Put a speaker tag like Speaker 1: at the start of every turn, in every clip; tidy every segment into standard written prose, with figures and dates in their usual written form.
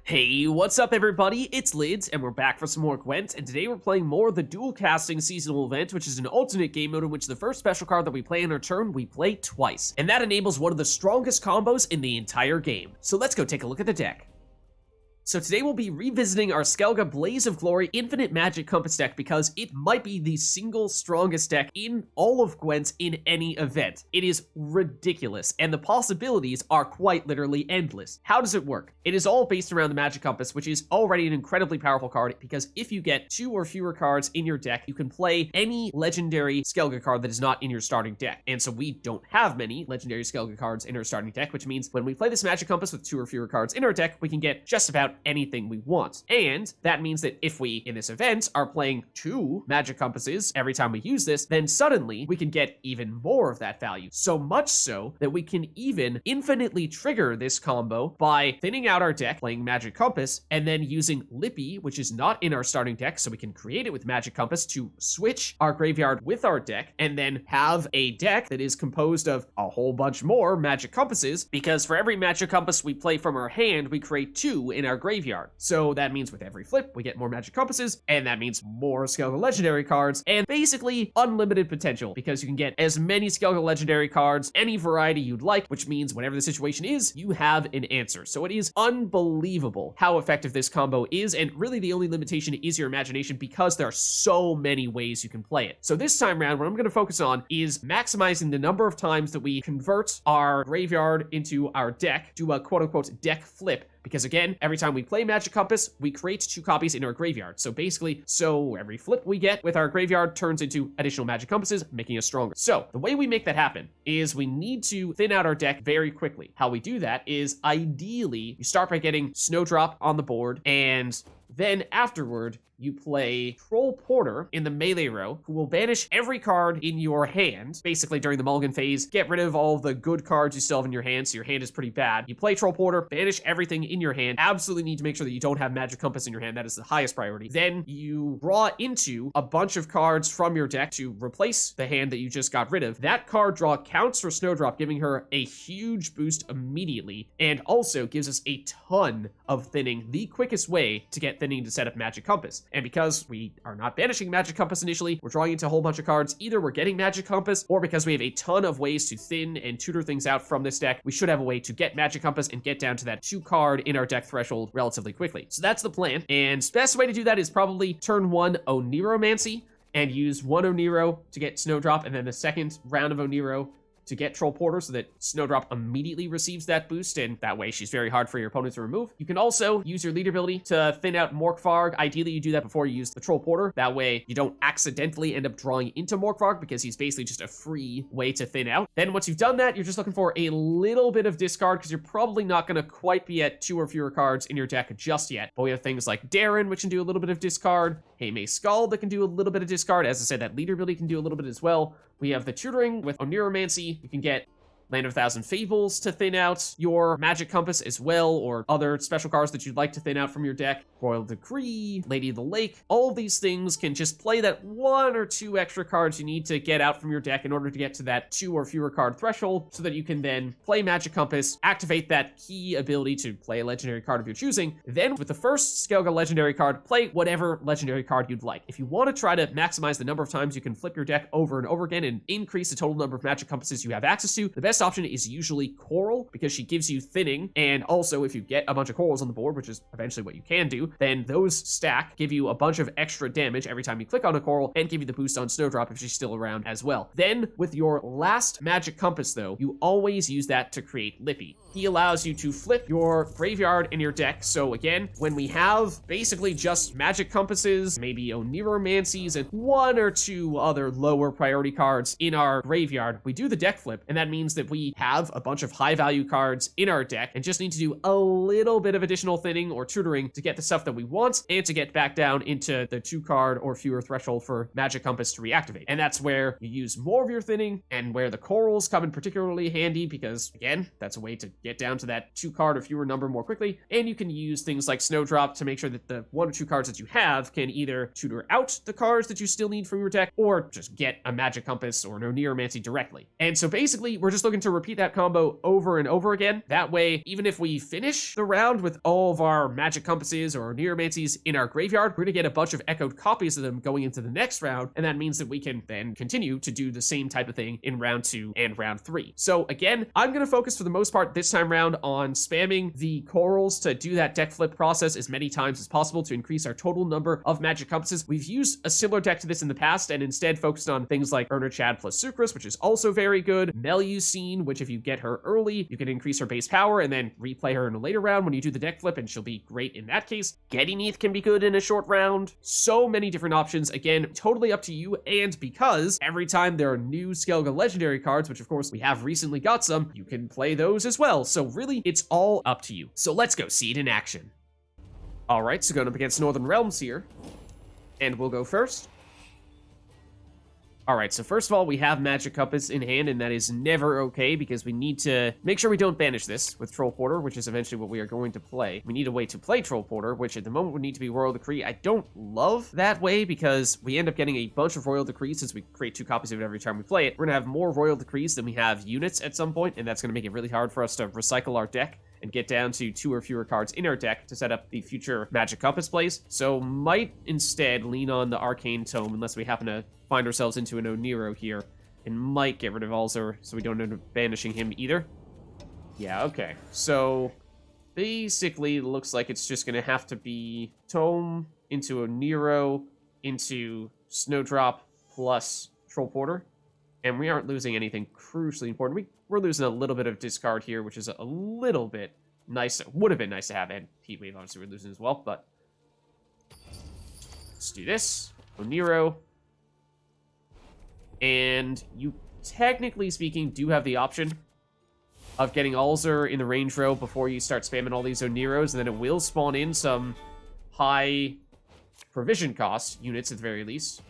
Speaker 1: Hey, what's up everybody? It's Lids, and we're back for some more Gwent, and today we're playing more of the dual casting seasonal event, which is an alternate game mode in which the first special card that we play in our turn, we play twice. And that enables one of the strongest combos in the entire game. So let's go take a look at the deck. So today we'll be revisiting our Skellige Blaze of Glory Infinite Magic Compass deck because it might be the single strongest deck in all of Gwent in any event. It is ridiculous, and the possibilities are quite literally endless. How does it work? It is all based around the Magic Compass, which is already an incredibly powerful card because if you get 2 or fewer cards in your deck, you can play any legendary Skellige card that is not in your starting deck. And so we don't have many legendary Skellige cards in our starting deck, which means when we play this Magic Compass with 2 or fewer cards in our deck, we can get just about anything we want. And that means that if we, in this event, are playing 2 Magic Compasses every time we use this, then suddenly we can get even more of that value. So much so that we can even infinitely trigger this combo by thinning out our deck, playing Magic Compass, and then using Lippy, which is not in our starting deck, so we can create it with Magic Compass to switch our graveyard with our deck, and then have a deck that is composed of a whole bunch more Magic Compasses, because for every Magic Compass we play from our hand, we create 2 in our graveyard. So that means with every flip, we get more Magic Compasses, and that means more Skellige Legendary cards, and basically unlimited potential, because you can get as many Skellige Legendary cards, any variety you'd like, which means whatever the situation is, you have an answer. So it is unbelievable how effective this combo is, and really the only limitation is your imagination because there are so many ways you can play it. So this time around, what I'm going to focus on is maximizing the number of times that we convert our graveyard into our deck, do a quote-unquote deck flip, because again, every time we play Magic Compass, we create 2 copies in our graveyard. So basically, every flip we get with our graveyard turns into additional Magic Compasses, making us stronger. So the way we make that happen is we need to thin out our deck very quickly. How we do that is ideally, you start by getting Snowdrop on the board, and then afterward, you play Troll Porter in the melee row, who will banish every card in your hand, basically during the mulligan phase, get rid of all the good cards you still have in your hand, so your hand is pretty bad. You play Troll Porter, banish everything in your hand, absolutely need to make sure that you don't have Magic Compass in your hand, that is the highest priority. Then you draw into a bunch of cards from your deck to replace the hand that you just got rid of. That card draw counts for Snowdrop, giving her a huge boost immediately, and also gives us a ton of thinning, the quickest way to get thinning to set up Magic Compass. And because we are not banishing Magic Compass initially, we're drawing into a whole bunch of cards. Either we're getting Magic Compass, or because we have a ton of ways to thin and tutor things out from this deck, we should have a way to get Magic Compass and get down to that 2 card in our deck threshold relatively quickly. So that's the plan. And the best way to do that is probably turn 1 Oneiromancy, and use 1 Oneiro to get Snowdrop, and then the second round of Oneiro to get Troll Porter so that Snowdrop immediately receives that boost, and that way she's very hard for your opponent to remove. You can also use your leader ability to thin out Morkvaarg. Ideally, you do that before you use the Troll Porter. That way, you don't accidentally end up drawing into Morkvaarg because he's basically just a free way to thin out. Then once you've done that, you're just looking for a little bit of discard because you're probably not going to quite be at 2 or fewer cards in your deck just yet. But we have things like Derran, which can do a little bit of discard, Hermaey Skald that can do a little bit of discard. As I said, that leader ability can do a little bit as well. We have the tutoring with Oneiromancy. You can get Land of a Thousand Fables to thin out your Magic Compass as well, or other special cards that you'd like to thin out from your deck. Royal Decree, Lady of the Lake, all of these things can just play that 1 or 2 extra cards you need to get out from your deck in order to get to that 2 or fewer card threshold, so that you can then play Magic Compass, activate that key ability to play a legendary card of your choosing. Then with the first Skellige legendary card, play whatever legendary card you'd like. If you want to try to maximize the number of times you can flip your deck over and over again and increase the total number of Magic Compasses you have access to, the best option is usually Coral, because she gives you thinning, and also if you get a bunch of corals on the board, which is eventually what you can do, then those stack, give you a bunch of extra damage every time you click on a coral, and give you the boost on Snowdrop if she's still around as well. Then with your last Magic Compass though, you always use that to create Lippy. He allows you to flip your graveyard in your deck. So again, when we have basically just Magic Compasses, maybe Oneiromancies, and 1 or 2 other lower priority cards in our graveyard, we do the deck flip, and that means that we have a bunch of high value cards in our deck and just need to do a little bit of additional thinning or tutoring to get the stuff that we want and to get back down into the 2 card or fewer threshold for Magic Compass to reactivate. And that's where you use more of your thinning, and where the corals come in particularly handy because, again, that's a way to get down to that 2 card or fewer number more quickly. And you can use things like Snowdrop to make sure that the 1 or 2 cards that you have can either tutor out the cards that you still need from your deck, or just get a Magic Compass or an Oneiromancy directly. And so basically, we're just looking looking to repeat that combo over and over again. That way, even if we finish the round with all of our magic compasses or Oneiromancies in our graveyard, we're gonna get a bunch of echoed copies of them going into the next round, and that means that we can then continue to do the same type of thing in round 2 and round 3. So again, I'm gonna focus for the most part this time around on spamming the corals to do that deck flip process as many times as possible to increase our total number of magic compasses. We've used a similar deck to this in the past and instead focused on things like Urner Chad plus Sucrus, which is also very good. Melusine, which if you get her early, you can increase her base power and then replay her in a later round when you do the deck flip, and she'll be great in that case. Gettyneath can be good in a short round. So many different options. Again, totally up to you, and because every time there are new Skellige legendary cards, which of course we have recently got some, you can play those as well. So really, it's all up to you. So let's go see it in action. All right, so going up against Northern Realms here, and we'll go first. All right, so first of all, we have Magic Compass in hand, and that is never okay because we need to make sure we don't banish this with Troll Porter, which is eventually what we are going to play. We need a way to play Troll Porter, which at the moment would need to be Royal Decree. I don't love that way because we end up getting a bunch of Royal Decrees since we create 2 copies of it every time we play it. We're gonna have more Royal Decrees than we have units at some point, and that's gonna make it really hard for us to recycle our deck and get down to 2 or fewer cards in our deck to set up the future Magic Compass plays. So might instead lean on the Arcane Tome unless we happen to find ourselves into an Oneiro here, and might get rid of Alzur so we don't end up banishing him either. Yeah, okay. So basically looks like it's just gonna have to be Tome into Oneiro into Snowdrop plus Troll Porter. And we aren't losing anything crucially important. We're losing a little bit of discard here, which is a little bit nice. Would have been nice to have, and Heatwave obviously we're losing as well, but let's do this. Oneiro. And you, technically speaking, do have the option of getting Alzur in the range row before you start spamming all these Oneiros, and then it will spawn in some high provision cost units at the very least.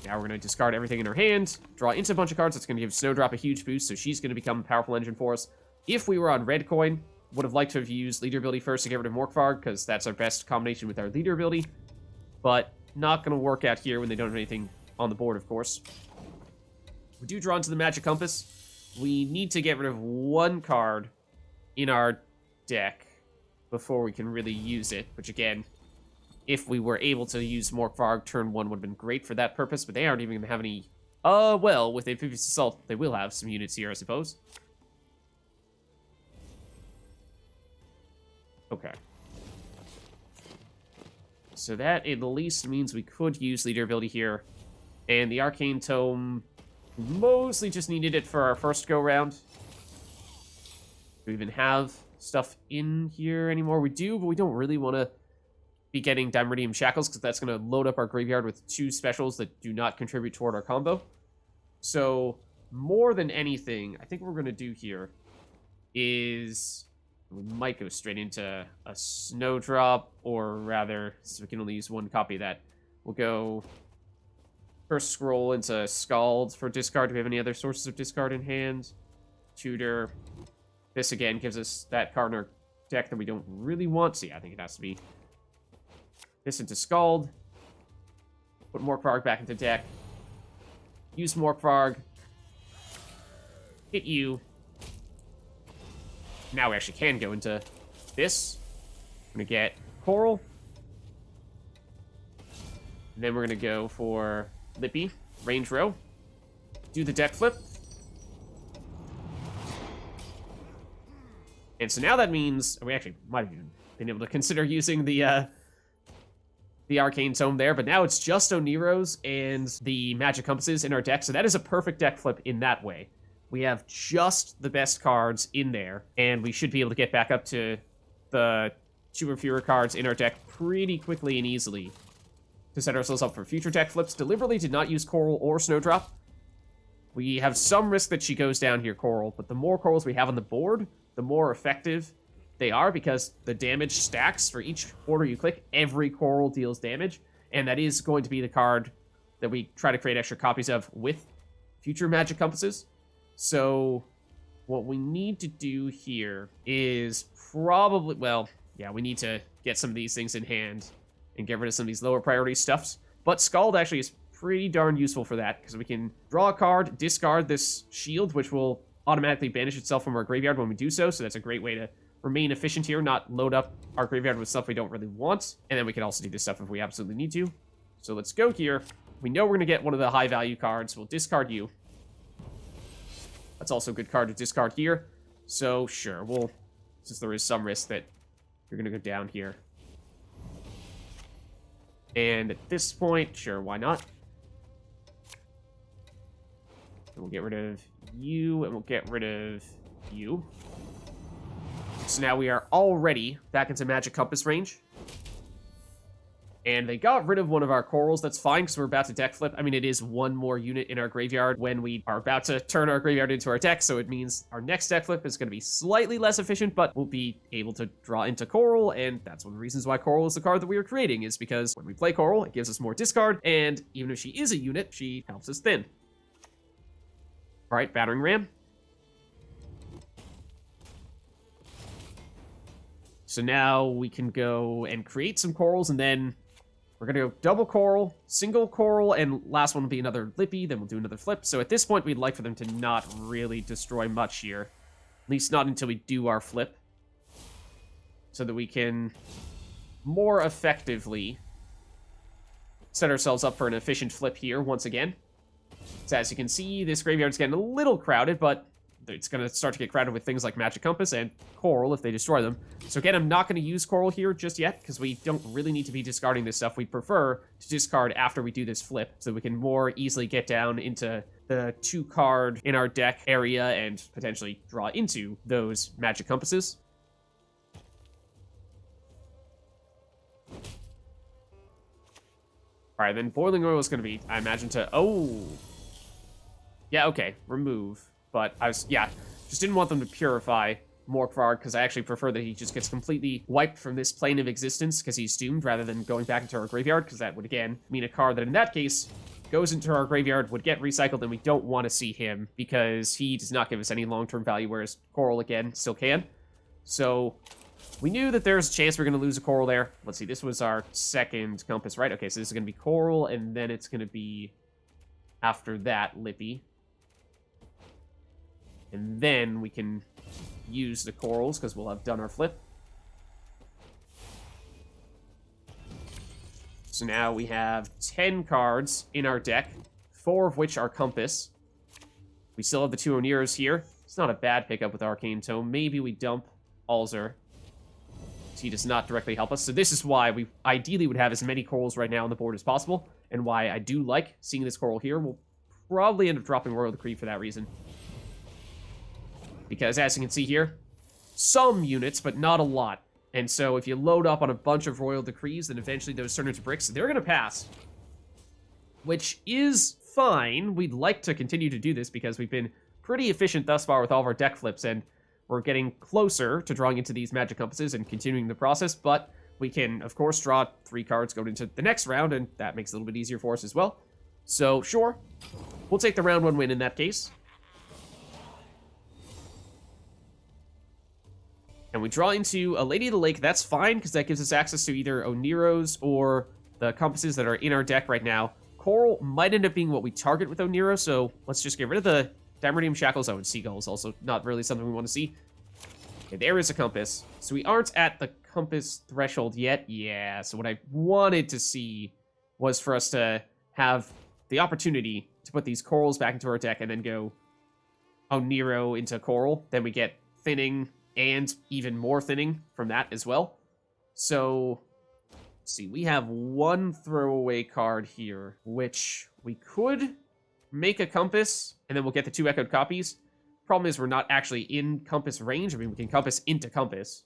Speaker 1: Now we're going to discard everything in her hand, draw into a bunch of cards. That's going to give Snowdrop a huge boost, so she's going to become a powerful engine for us. If we were on red coin, would have liked to have used leader ability first to get rid of Morkvaarg, because that's our best combination with our leader ability. But not going to work out here when they don't have anything on the board, of course. We do draw into the Magic Compass. We need to get rid of 1 card in our deck before we can really use it, which again, if we were able to use Morkvaarg turn 1 would have been great for that purpose, but they aren't even going to have any... well, with Amphibious Assault, they will have some units here, I suppose. Okay. So that at least means we could use leader ability here, and the Arcane Tome... mostly just needed it for our first go-round. Do we even have stuff in here anymore? We do, but we don't really want to be getting Dimeritium Shackles because that's going to load up our graveyard with 2 specials that do not contribute toward our combo. So, more than anything, I think what we're going to do here is... we might go straight into a Snowdrop, or rather, since we can only use 1 copy of that, we'll go... first scroll into Skald for discard. Do we have any other sources of discard in hand? Tutor. This again gives us that card in our deck that we don't really want. So yeah, I think it has to be this into Skald. Put Morkvaarg back into deck. Use Morkvaarg. Hit you. Now we actually can go into this. I'm gonna get Coral. And then we're gonna go for Lippy, range row, do the deck flip. And so now that means, we actually might have even been able to consider using the Arcane Tome there, but now it's just Oneiros and the Magic Compasses in our deck, so that is a perfect deck flip in that way. We have just the best cards in there, and we should be able to get back up to the 2 or fewer cards in our deck pretty quickly and easily to set ourselves up for future deck flips. Deliberately did not use Coral or Snowdrop. We have some risk that she goes down here, Coral, but the more Corals we have on the board, the more effective they are, because the damage stacks for each order you click. Every Coral deals damage, and that is going to be the card that we try to create extra copies of with future Magic Compasses. So what we need to do here is probably, well, yeah, we need to get some of these things in hand and get rid of some of these lower priority stuffs. But Skald actually is pretty darn useful for that, because we can draw a card, discard this shield, which will automatically banish itself from our graveyard when we do so. So that's a great way to remain efficient here, not load up our graveyard with stuff we don't really want. And then we can also do this stuff if we absolutely need to. So let's go here. We know we're going to get one of the high value cards. We'll discard you. That's also a good card to discard here. So sure, since there is some risk that you're going to go down here. And at this point, sure, why not? And we'll get rid of you, and we'll get rid of you. So now we are already back into Magic Compass range. And they got rid of one of our corals. That's fine, because we're about to deck flip. I mean, it is one more unit in our graveyard when we are about to turn our graveyard into our deck, so it means our next deck flip is going to be slightly less efficient, but we'll be able to draw into coral, and that's one of the reasons why coral is the card that we are creating, is because when we play coral, it gives us more discard, and even if she is a unit, she helps us thin. Alright, Battering Ram. So now we can go and create some corals, and then we're going to go double coral, single coral, and last one will be another lippy, then we'll do another flip. So at this point, we'd like for them to not really destroy much here. At least not until we do our flip. So that we can more effectively set ourselves up for an efficient flip here once again. So as you can see, this graveyard's getting a little crowded, but it's going to start to get crowded with things like Magic Compass and Coral if they destroy them. So again, I'm not going to use Coral here just yet, because we don't really need to be discarding this stuff. We prefer to discard after we do this flip, so we can more easily get down into the 2-card in our deck area and potentially draw into those Magic Compasses. Alright, then Boiling Oil is going to be, I imagine, yeah, okay, remove. But just didn't want them to purify Morkvaarg, because I actually prefer that he just gets completely wiped from this plane of existence because he's doomed, rather than going back into our graveyard, because that would, again, mean a card that in that case goes into our graveyard, would get recycled, and we don't want to see him because he does not give us any long-term value, whereas Coral, again, still can. So we knew that there's a chance we're going to lose a Coral there. Let's see, this was our second Compass, right? Okay, so this is going to be Coral, and then it's going to be, after that, Lippy. And then we can use the corals, because we'll have done our flip. So now we have 10 cards in our deck, 4 of which are Compass. We still have the 2 Oneiros here. It's not a bad pickup with Arcane Tome. Maybe we dump Alzur. He does not directly help us. So this is why we ideally would have as many corals right now on the board as possible, and why I do like seeing this coral here. We'll probably end up dropping Royal Decree for that reason. Because, as you can see here, some units, but not a lot. And so if you load up on a bunch of Royal Decrees, then eventually those turn into bricks. They're going to pass. Which is fine. We'd like to continue to do this because we've been pretty efficient thus far with all of our deck flips. And we're getting closer to drawing into these Magic Compasses and continuing the process. But we can, of course, draw 3 cards going into the next round. And that makes it a little bit easier for us as well. So, sure. We'll take the round 1 win in that case. And we draw into a Lady of the Lake. That's fine, because that gives us access to either Oneiros or the Compasses that are in our deck right now. Coral might end up being what we target with Oneiro, so let's just get rid of the Dimeritium Shackles. Oh, and Seagull is also not really something we want to see. Okay, there is a Compass. So we aren't at the Compass threshold yet. Yeah, so what I wanted to see was for us to have the opportunity to put these Corals back into our deck and then go Oneiro into Coral. Then we get thinning and even more thinning from that as well. So, let's see, we have 1 throwaway card here, which we could make a Compass, and then we'll get the 2 echoed copies. Problem is we're not actually in Compass range. I mean, we can Compass into Compass.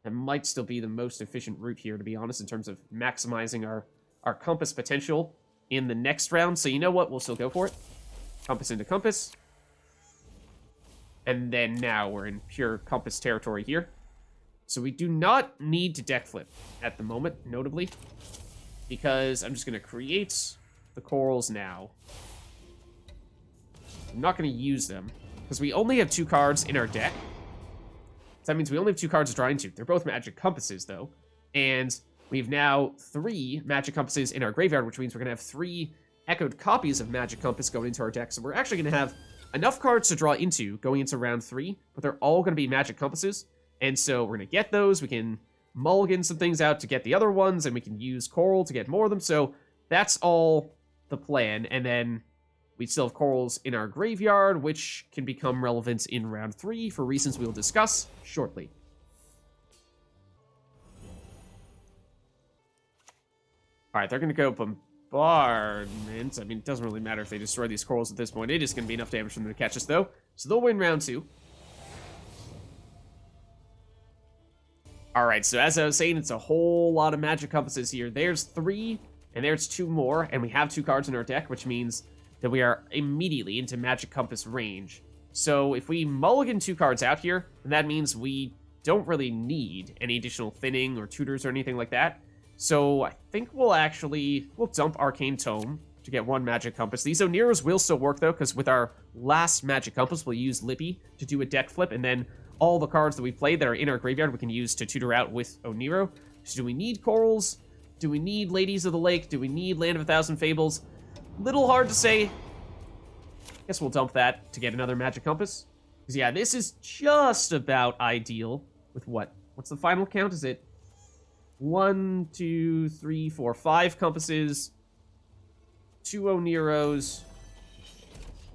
Speaker 1: That might still be the most efficient route here, to be honest, in terms of maximizing our Compass potential in the next round. So you know what? We'll still go for it. Compass into Compass. And then now we're in pure Compass territory here. So we do not need to deck flip at the moment, notably. Because I'm just going to create the corals now. I'm not going to use them. Because we only have 2 cards in our deck. So that means we only have 2 cards to draw into. They're both Magic Compasses, though. And we have now 3 Magic Compasses in our graveyard, which means we're going to have 3 echoed copies of Magic Compass going into our deck. So we're actually going to have enough cards to draw into going into round 3, but they're all going to be magic compasses. And so we're going to get those. We can mulligan some things out to get the other ones, and we can use coral to get more of them. So that's all the plan. And then we still have corals in our graveyard, which can become relevant in round 3 for reasons we'll discuss shortly. All right, they're going to go bombardment. I mean, it doesn't really matter if they destroy these corals at this point. It is going to be enough damage for them to catch us, though. So they'll win round 2. All right, so as I was saying, it's a whole lot of magic compasses here. There's 3, and there's 2 more, and we have 2 cards in our deck, which means that we are immediately into magic compass range. So if we mulligan 2 cards out here, then that means we don't really need any additional thinning or tutors or anything like that. So I think we'll dump Arcane Tome to get 1 magic compass. These Oneiros will still work, though, because with our last magic compass, we'll use Lippy to do a deck flip, and then all the cards that we played that are in our graveyard we can use to tutor out with Oneiro. So do we need corals? Do we need Ladies of the Lake? Do we need Land of a Thousand Fables? Little hard to say. Guess we'll dump that to get another magic compass. Because yeah, this is just about ideal with what's the final count? Is it 1, 2, 3, 4, 5 compasses, 2 Oneiros,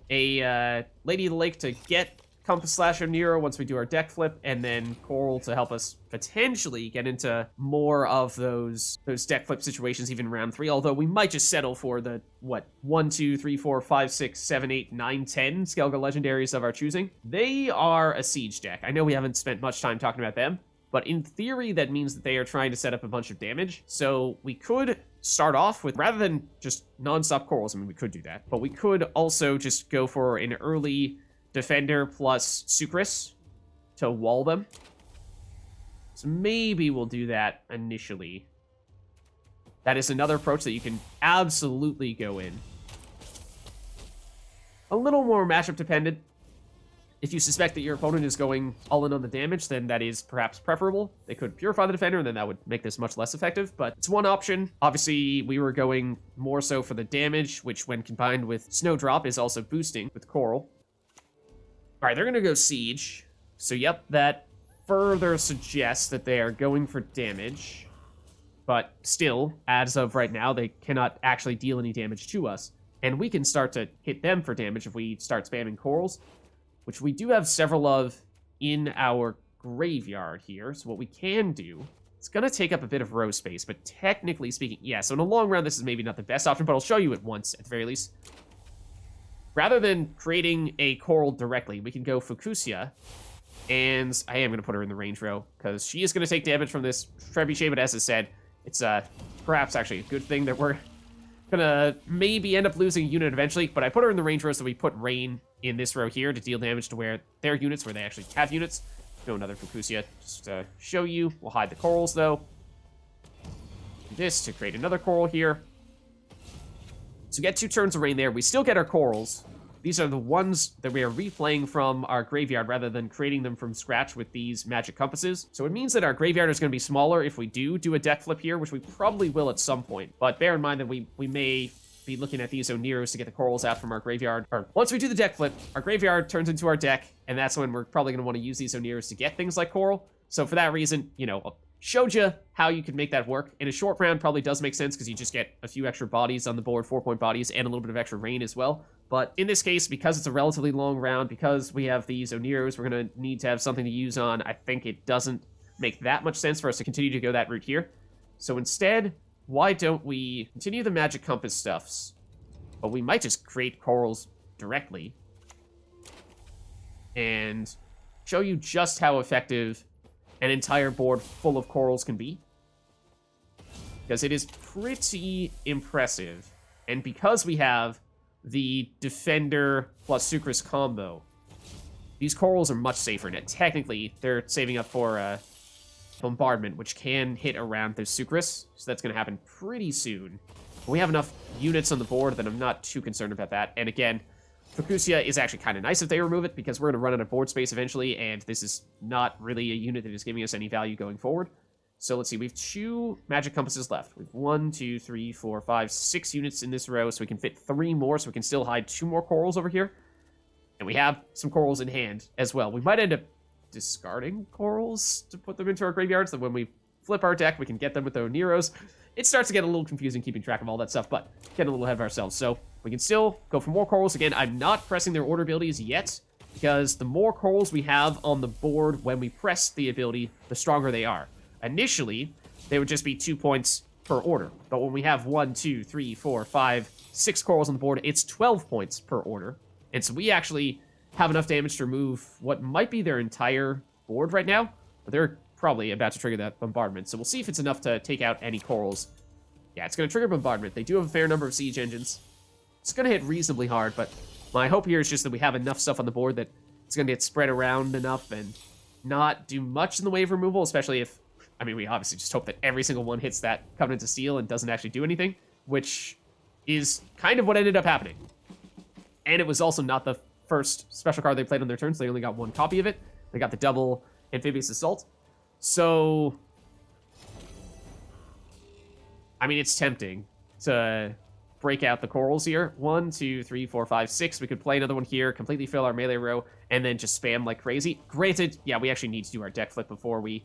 Speaker 1: a Lady of the Lake to get Compass / Oneiro once we do our deck flip, and then Coral to help us potentially get into more of those deck flip situations even round 3, although we might just settle for the, 1, 2, 3, 4, 5, 6, 7, 8, 9, 10 Skellige legendaries of our choosing. They are a siege deck. I know we haven't spent much time talking about them, but in theory, that means that they are trying to set up a bunch of damage. So we could start off with, rather than just non-stop corals, I mean, we could do that, but we could also just go for an early Defender plus Sucrus to wall them. So maybe we'll do that initially. That is another approach that you can absolutely go in. A little more matchup dependent. If you suspect that your opponent is going all in on the damage, then that is perhaps preferable. They could purify the defender, and then that would make this much less effective, but it's one option. Obviously, we were going more so for the damage, which when combined with Snowdrop is also boosting with Coral. All right, they're going to go Siege. So, yep, that further suggests that they are going for damage. But still, as of right now, they cannot actually deal any damage to us. And we can start to hit them for damage if we start spamming Corals, which we do have several of in our graveyard here. So what we can do, it's going to take up a bit of row space, but technically speaking, yeah, so in the long run, this is maybe not the best option, but I'll show you it once at the very least. Rather than creating a coral directly, we can go Fukusia, and I am going to put her in the range row, because she is going to take damage from this Trebuchet, but as I said, it's perhaps actually a good thing that we're going to maybe end up losing a unit eventually, but I put her in the range row, so we put Rain in this row here to deal damage to where their units, where they actually have units. Go another Fukusia, just to show you. We'll hide the corals, though. Do this to create another coral here. So get 2 turns of Rain there. We still get our corals. These are the ones that we are replaying from our graveyard rather than creating them from scratch with these magic compasses. So it means that our graveyard is going to be smaller if we do a deck flip here, which we probably will at some point. But bear in mind that we may be looking at these Oneiros to get the corals out from our graveyard. Or once we do the deck flip, our graveyard turns into our deck, and that's when we're probably going to want to use these Oneiros to get things like coral. So for that reason, you know, showed you how you could make that work. In a short round, probably does make sense because you just get a few extra bodies on the board, 4-point bodies, and a little bit of extra rain as well. But in this case, because it's a relatively long round, because we have these Oneiros, we're going to need to have something to use on. I think it doesn't make that much sense for us to continue to go that route here. So instead, why don't we continue the Magic Compass stuffs? But we might just create corals directly and show you just how effective an entire board full of corals can be, because it is pretty impressive. And because we have the Defender plus Sucrus combo, these corals are much safer. Now, technically, they're saving up for Bombardment, which can hit around the Sucrus, so that's going to happen pretty soon. But we have enough units on the board that I'm not too concerned about that. And again, Fukusia is actually kind of nice if they remove it, because we're going to run out of board space eventually, and this is not really a unit that is giving us any value going forward. So let's see, we have 2 Magic Compasses left. We have 1, 2, 3, 4, 5, 6 units in this row, so we can fit 3 more, so we can still hide 2 more corals over here. And we have some corals in hand as well. We might end up discarding corals to put them into our graveyard, so when we flip our deck, we can get them with the Oneiros. It starts to get a little confusing keeping track of all that stuff, but getting a little ahead of ourselves. So we can still go for more corals. Again, I'm not pressing their order abilities yet, because the more corals we have on the board when we press the ability, the stronger they are. Initially, they would just be 2 points per order, but when we have 1, 2, 3, 4, 5, 6 corals on the board, it's 12 points per order. And so we actually have enough damage to remove what might be their entire board right now, but they're probably about to trigger that bombardment. So we'll see if it's enough to take out any corals. Yeah, it's going to trigger bombardment. They do have a fair number of siege engines. It's going to hit reasonably hard, but my hope here is just that we have enough stuff on the board that it's going to get spread around enough and not do much in the way of removal, especially if, I mean, we obviously just hope that every single one hits that Covenant of Steel and doesn't actually do anything, which is kind of what ended up happening. And it was also not the first special card they played on their turn, so they only got one copy of it. They got the double Amphibious Assault. So, I mean, it's tempting to break out the corals here. 1, 2, 3, 4, 5, 6. We could play another one here, completely fill our melee row, and then just spam like crazy. Granted, yeah, we actually need to do our deck flip before we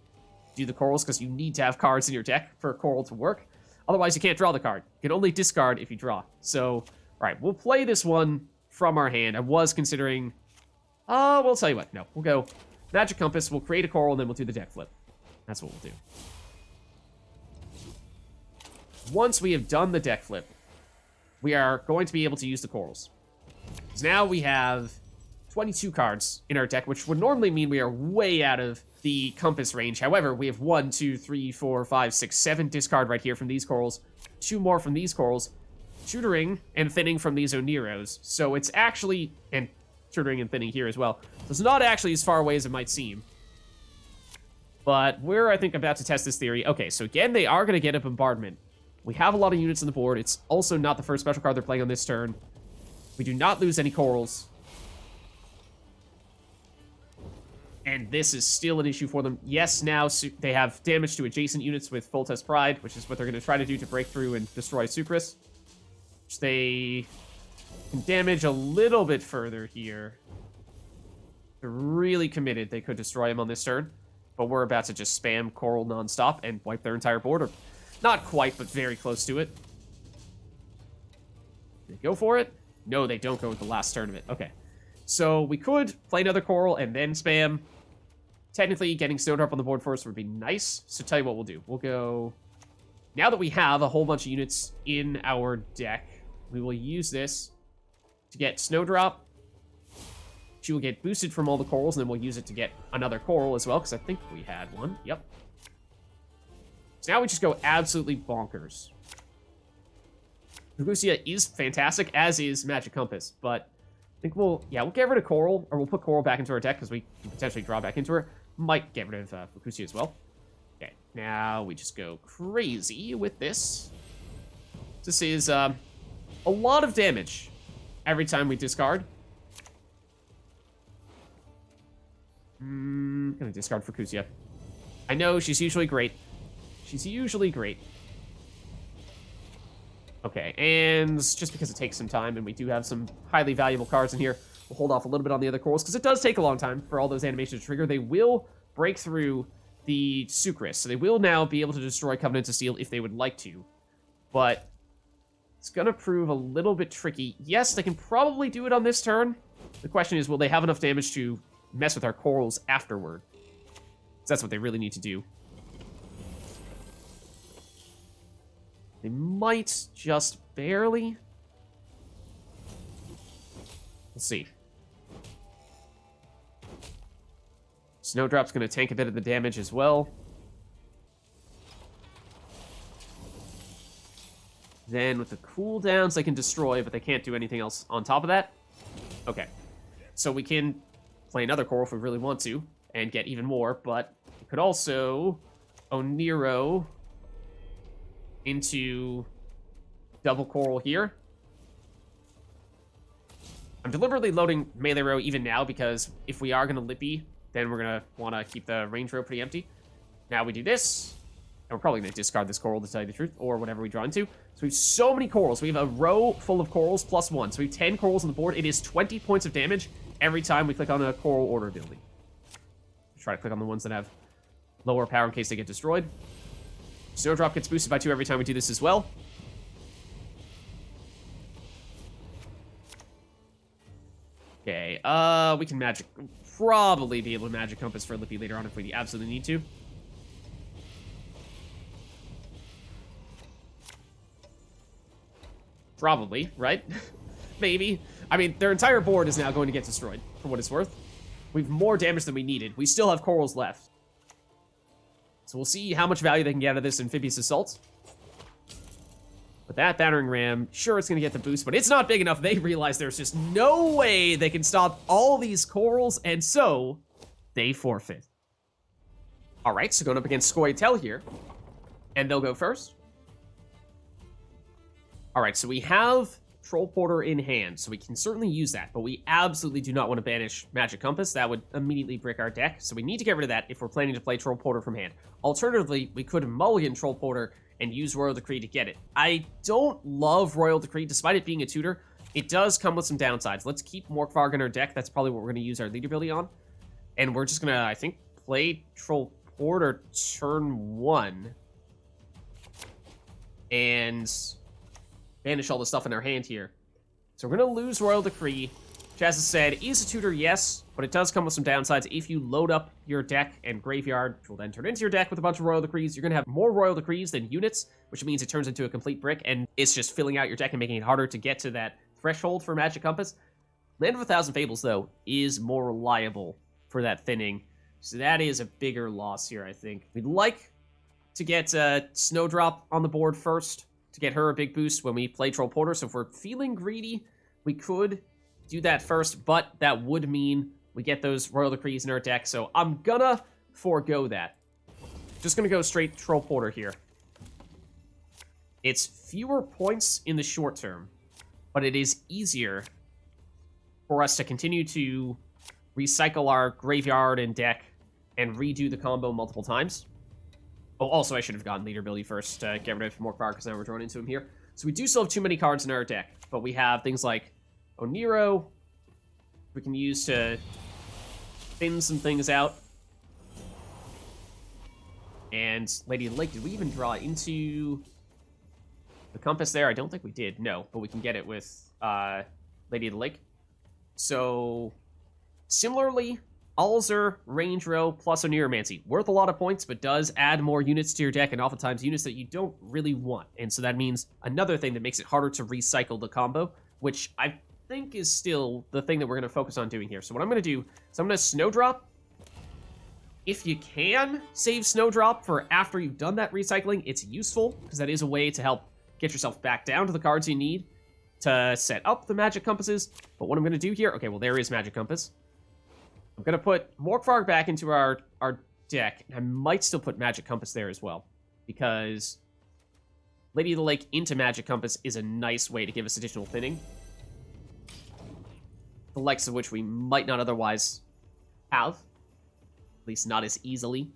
Speaker 1: do the corals, because you need to have cards in your deck for a coral to work. Otherwise, you can't draw the card. You can only discard if you draw. So, all right, we'll play this one from our hand. I was considering... we'll tell you what. No, we'll go Magic Compass, we'll create a coral, and then we'll do the deck flip. That's what we'll do. Once we have done the deck flip, we are going to be able to use the corals. Because now we have 22 cards in our deck, which would normally mean we are way out of the compass range. However, we have 1, 2, 3, 4, 5, 6, 7 discard right here from these corals, 2 more from these corals, tutoring and thinning from these Oneiros. So it's actually, and tutoring and thinning here as well. So it's not actually as far away as it might seem. But we're, I think, about to test this theory. Okay, so again, they are going to get a bombardment. We have a lot of units on the board. It's also not the first special card they're playing on this turn. We do not lose any corals. And this is still an issue for them. Yes, now they have damage to adjacent units with Foltest Pride, which is what they're going to try to do to break through and destroy Sucrus. Which they can damage a little bit further here. They're really committed. They could destroy him on this turn. But we're about to just spam coral nonstop and wipe their entire board. Or not quite, but very close to it. They go for it? No, they don't go with the last turn of it. Okay. So we could play another coral and then spam. Technically, getting Snowdrop on the board first would be nice. So tell you what we'll do. We'll go... Now that we have a whole bunch of units in our deck, we will use this to get Snowdrop. She will get boosted from all the corals, and then we'll use it to get another coral as well, because I think we had one. Yep. So now we just go absolutely bonkers. Fukusia is fantastic, as is Magic Compass, but I think we'll get rid of Coral, or we'll put Coral back into our deck, because we can potentially draw back into her. Might get rid of Fukusia as well. Okay, now we just go crazy with this. This is a lot of damage every time we discard. Gonna discard Fukusia. I know, she's usually great. She's usually great. Okay, and just because it takes some time and we do have some highly valuable cards in here, we'll hold off a little bit on the other corals, because it does take a long time for all those animations to trigger. They will break through the Sucrus, so they will now be able to destroy Covenant of Steel if they would like to. But it's gonna prove a little bit tricky. Yes, they can probably do it on this turn. The question is, will they have enough damage to mess with our corals afterward? So that's what they really need to do. They might just barely. Let's see. Snowdrop's going to tank a bit of the damage as well. Then with the cooldowns, they can destroy, but they can't do anything else on top of that. Okay. So we can play another coral if we really want to, and get even more, but we could also Oneiro into double coral here. I'm deliberately loading melee row even now, because if we are going to Lippy, then we're going to want to keep the range row pretty empty. Now we do this. And we're probably going to discard this coral, to tell you the truth, or whatever we draw into. So we have so many corals. We have a row full of corals plus 1. So we have 10 corals on the board. It is 20 points of damage every time we click on a coral order ability. Try to click on the ones that have lower power in case they get destroyed. Snowdrop gets boosted by 2 every time we do this as well. Okay, we can probably be able to magic compass for Lippy later on if we absolutely need to. Probably, right? Maybe. I mean, their entire board is now going to get destroyed, for what it's worth. We have more damage than we needed. We still have corals left. So we'll see how much value they can get out of this Amphibious Assault. But that Battering Ram, sure, it's going to get the boost, but it's not big enough. They realize there's just no way they can stop all these corals, and so they forfeit. All right, so going up against Scoia'tael here, and they'll go first. All right, so we have Troll Porter in hand, so we can certainly use that, but we absolutely do not want to banish Magic Compass. That would immediately brick our deck, so we need to get rid of that if we're planning to play Troll Porter from hand. Alternatively, we could mulligan Troll Porter and use Royal Decree to get it. I don't love Royal Decree, despite it being a tutor. It does come with some downsides. Let's keep Morkvaarg in our deck. That's probably what we're going to use our lead ability on. And we're just going to, I think, play Troll Porter turn 1. And banish all the stuff in our hand here. So we're going to lose Royal Decree, which, as I said, is a tutor, yes, but it does come with some downsides. If you load up your deck and graveyard, which will then turn into your deck with a bunch of Royal Decrees, you're going to have more Royal Decrees than units, which means it turns into a complete brick, and it's just filling out your deck and making it harder to get to that threshold for Magic Compass. Land of 1,000 Fables, though, is more reliable for that thinning, so that is a bigger loss here, I think. We'd like to get Snowdrop on the board first, to get her a big boost when we play Troll Porter. So if we're feeling greedy, we could do that first, but that would mean we get those Royal Decrees in our deck. So I'm gonna forego that. Just gonna go straight Troll Porter here. It's fewer points in the short term, but it is easier for us to continue to recycle our graveyard and deck and redo the combo multiple times. Oh, also, I should have gotten leader ability first to get rid of Morkvaarg, because now we're drawn into him here. So we do still have too many cards in our deck, but we have things like Oneiro we can use to thin some things out. And Lady of the Lake, did we even draw into the compass there? I don't think we did, no, but we can get it with Lady of the Lake. So, similarly, Alzur, Range Row, plus Oneiromancy. Worth a lot of points, but does add more units to your deck, and oftentimes units that you don't really want. And so that means another thing that makes it harder to recycle the combo, which I think is still the thing that we're going to focus on doing here. So what I'm going to do is I'm going to Snowdrop. If you can save Snowdrop for after you've done that recycling, it's useful, because that is a way to help get yourself back down to the cards you need to set up the Magic Compasses. But what I'm going to do here, okay, well, there is Magic Compass. I'm going to put Morkvaarg back into our deck, and I might still put Magic Compass there as well, because Lady of the Lake into Magic Compass is a nice way to give us additional thinning, the likes of which we might not otherwise have, at least not as easily.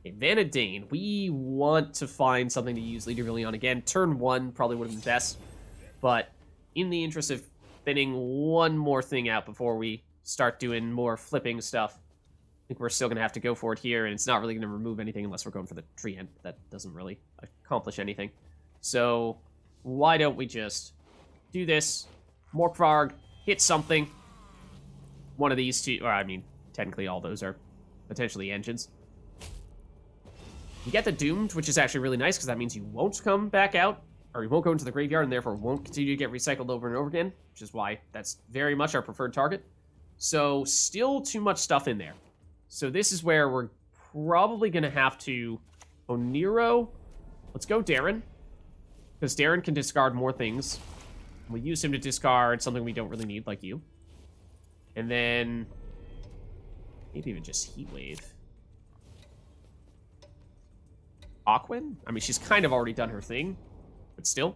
Speaker 1: Okay, Vanadane, we want to find something to use Leader Ability on again. Turn 1 probably would have been best, but in the interest of thinning one more thing out before we start doing more flipping stuff, I think we're still going to have to go for it here, and it's not really going to remove anything unless we're going for the tree end. That doesn't really accomplish anything. So why don't we just do this? Morkvaarg, hit something. One of these two, or I mean, technically all those are potentially engines. You get the Doomed, which is actually really nice, because that means you won't come back out, or you won't go into the graveyard, and therefore won't continue to get recycled over and over again, which is why that's very much our preferred target. So, still too much stuff in there. So this is where we're probably going to have to Oneiro. Let's go Derran, because Derran can discard more things. We use him to discard something we don't really need, like you. And then maybe even just Heatwave. Aquin? I mean, she's kind of already done her thing, but still.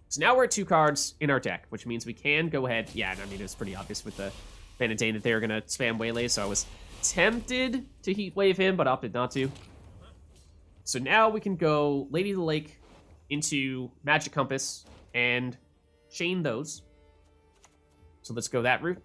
Speaker 1: So now we're at 2 cards in our deck, which means we can go ahead. Yeah, I mean, it's pretty obvious with the Vanadane that they were going to spam Waylay, so I was tempted to Heatwave him, but opted not to. So now we can go Lady of the Lake into Magic Compass and chain those. So let's go that route.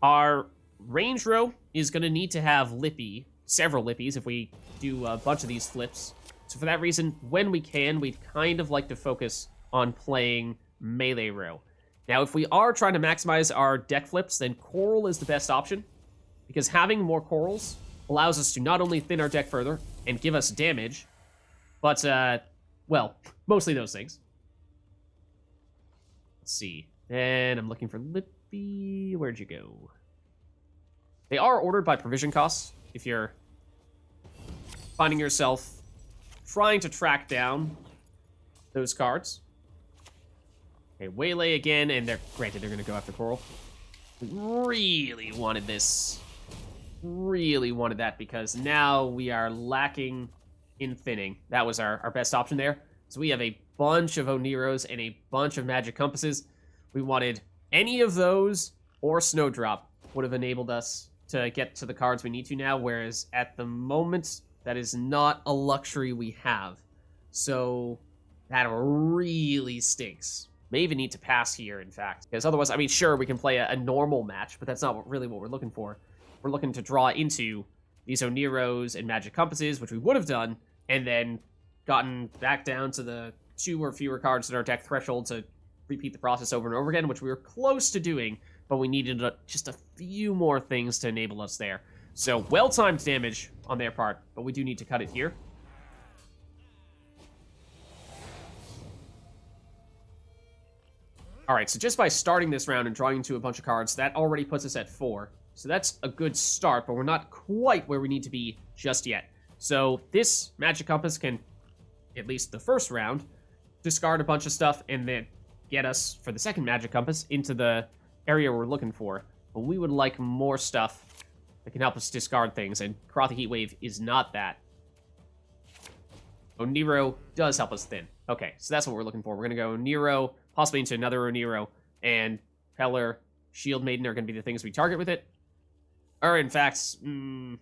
Speaker 1: Our range row is going to need to have Lippy, several Lippies if we do a bunch of these flips. So for that reason, when we can, we'd kind of like to focus on playing melee row. Now, if we are trying to maximize our deck flips, then Coral is the best option, because having more Corals allows us to not only thin our deck further and give us damage, but, well, mostly those things. Let's see. And I'm looking for Lippy. Where'd you go? They are ordered by provision costs. If you're finding yourself trying to track down those cards. Okay, Waylay again, and granted they're going to go after Coral. Really wanted this. Really wanted that, because now we are lacking in thinning. That was our best option there. So we have a bunch of Oneiros and a bunch of Magic Compasses. We wanted any of those or Snowdrop would have enabled us to get to the cards we need to now, whereas at the moment, that is not a luxury we have. So that really stinks. May even need to pass here, in fact, because otherwise, I mean, sure, we can play a normal match, but that's not really what we're looking for. We're looking to draw into these Oneiros and Magic Compasses, which we would have done, and then gotten back down to the 2 or fewer cards in our deck threshold to repeat the process over and over again, which we were close to doing, but we needed just a few more things to enable us there. So, well-timed damage on their part, but we do need to cut it here. Alright, so just by starting this round and drawing into a bunch of cards, that already puts us at 4. So that's a good start, but we're not quite where we need to be just yet. So this Magic Compass can, at least the first round, discard a bunch of stuff and then get us, for the second Magic Compass, into the area we're looking for. But we would like more stuff that can help us discard things, and Korathi Heatwave is not that. Oneiro does help us thin. Okay, so that's what we're looking for. We're going to go Oneiro, possibly into another Oneiro, and Pellar, Shieldmaiden are going to be the things we target with it. Or, in fact, we're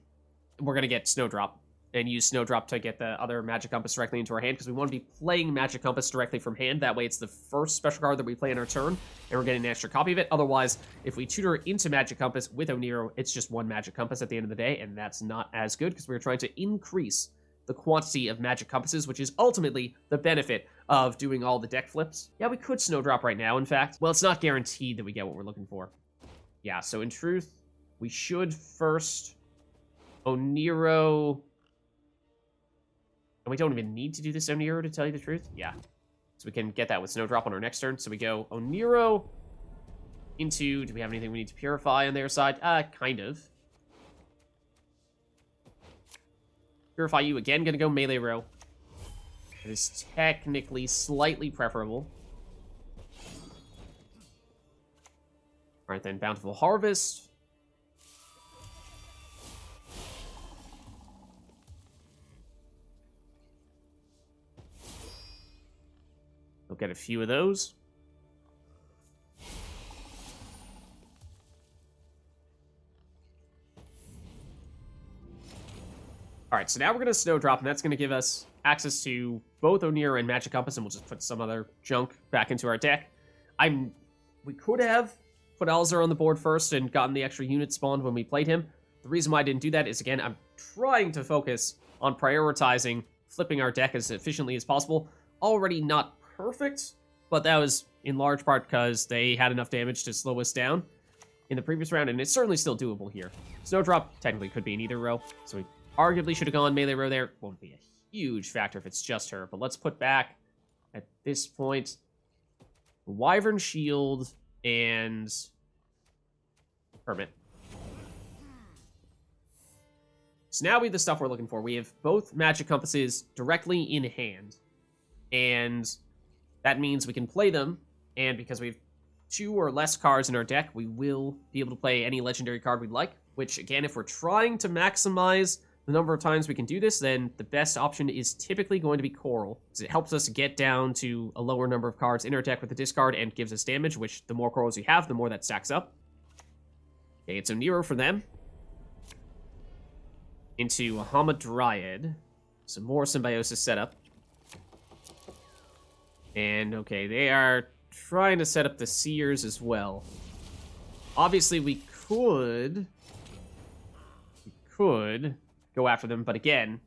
Speaker 1: going to get Snowdrop, and use Snowdrop to get the other Magic Compass directly into our hand, because we want to be playing Magic Compass directly from hand. That way it's the first special card that we play in our turn, and we're getting an extra copy of it. Otherwise, if we tutor into Magic Compass with Oneiro, it's just one Magic Compass at the end of the day, and that's not as good, because we're trying to increase the quantity of Magic Compasses, which is ultimately the benefit of doing all the deck flips. Yeah, we could Snowdrop right now, in fact. Well, it's not guaranteed that we get what we're looking for. Yeah, so in truth, we should first Oneiro. And we don't even need to do this Oneiro, to tell you the truth. Yeah. So we can get that with Snowdrop on our next turn. So we go Oneiro into... Do we have anything we need to purify on their side? Kind of. Purify you again. Gonna go melee row. It is technically slightly preferable. Alright then, Bountiful Harvest. We'll get a few of those. Alright, so now we're going to Snowdrop, and that's going to give us access to both Oneiro and Magic Compass, and we'll just put some other junk back into our deck. We could have put Alzur on the board first and gotten the extra unit spawned when we played him. The reason why I didn't do that is, again, I'm trying to focus on prioritizing flipping our deck as efficiently as possible. Already not perfect, but that was in large part because they had enough damage to slow us down in the previous round, and it's certainly still doable here. Snowdrop technically could be in either row, so we arguably should have gone melee row there. Won't be a huge factor if it's just her, but let's put back, at this point, Wyvern Shield and Hermit. So now we have the stuff we're looking for. We have both Magic Compasses directly in hand, and that means we can play them, and because we have 2 or less cards in our deck, we will be able to play any legendary card we'd like, which, again, if we're trying to maximize the number of times we can do this, then the best option is typically going to be Coral, because it helps us get down to a lower number of cards in our deck with the discard and gives us damage, which the more Corals we have, the more that stacks up. Okay, it's Oneiro for them. Into a Hamadryad. Some more Symbiosis setup. And, okay, they are trying to set up the Seers as well. Obviously, we could go after them, but again,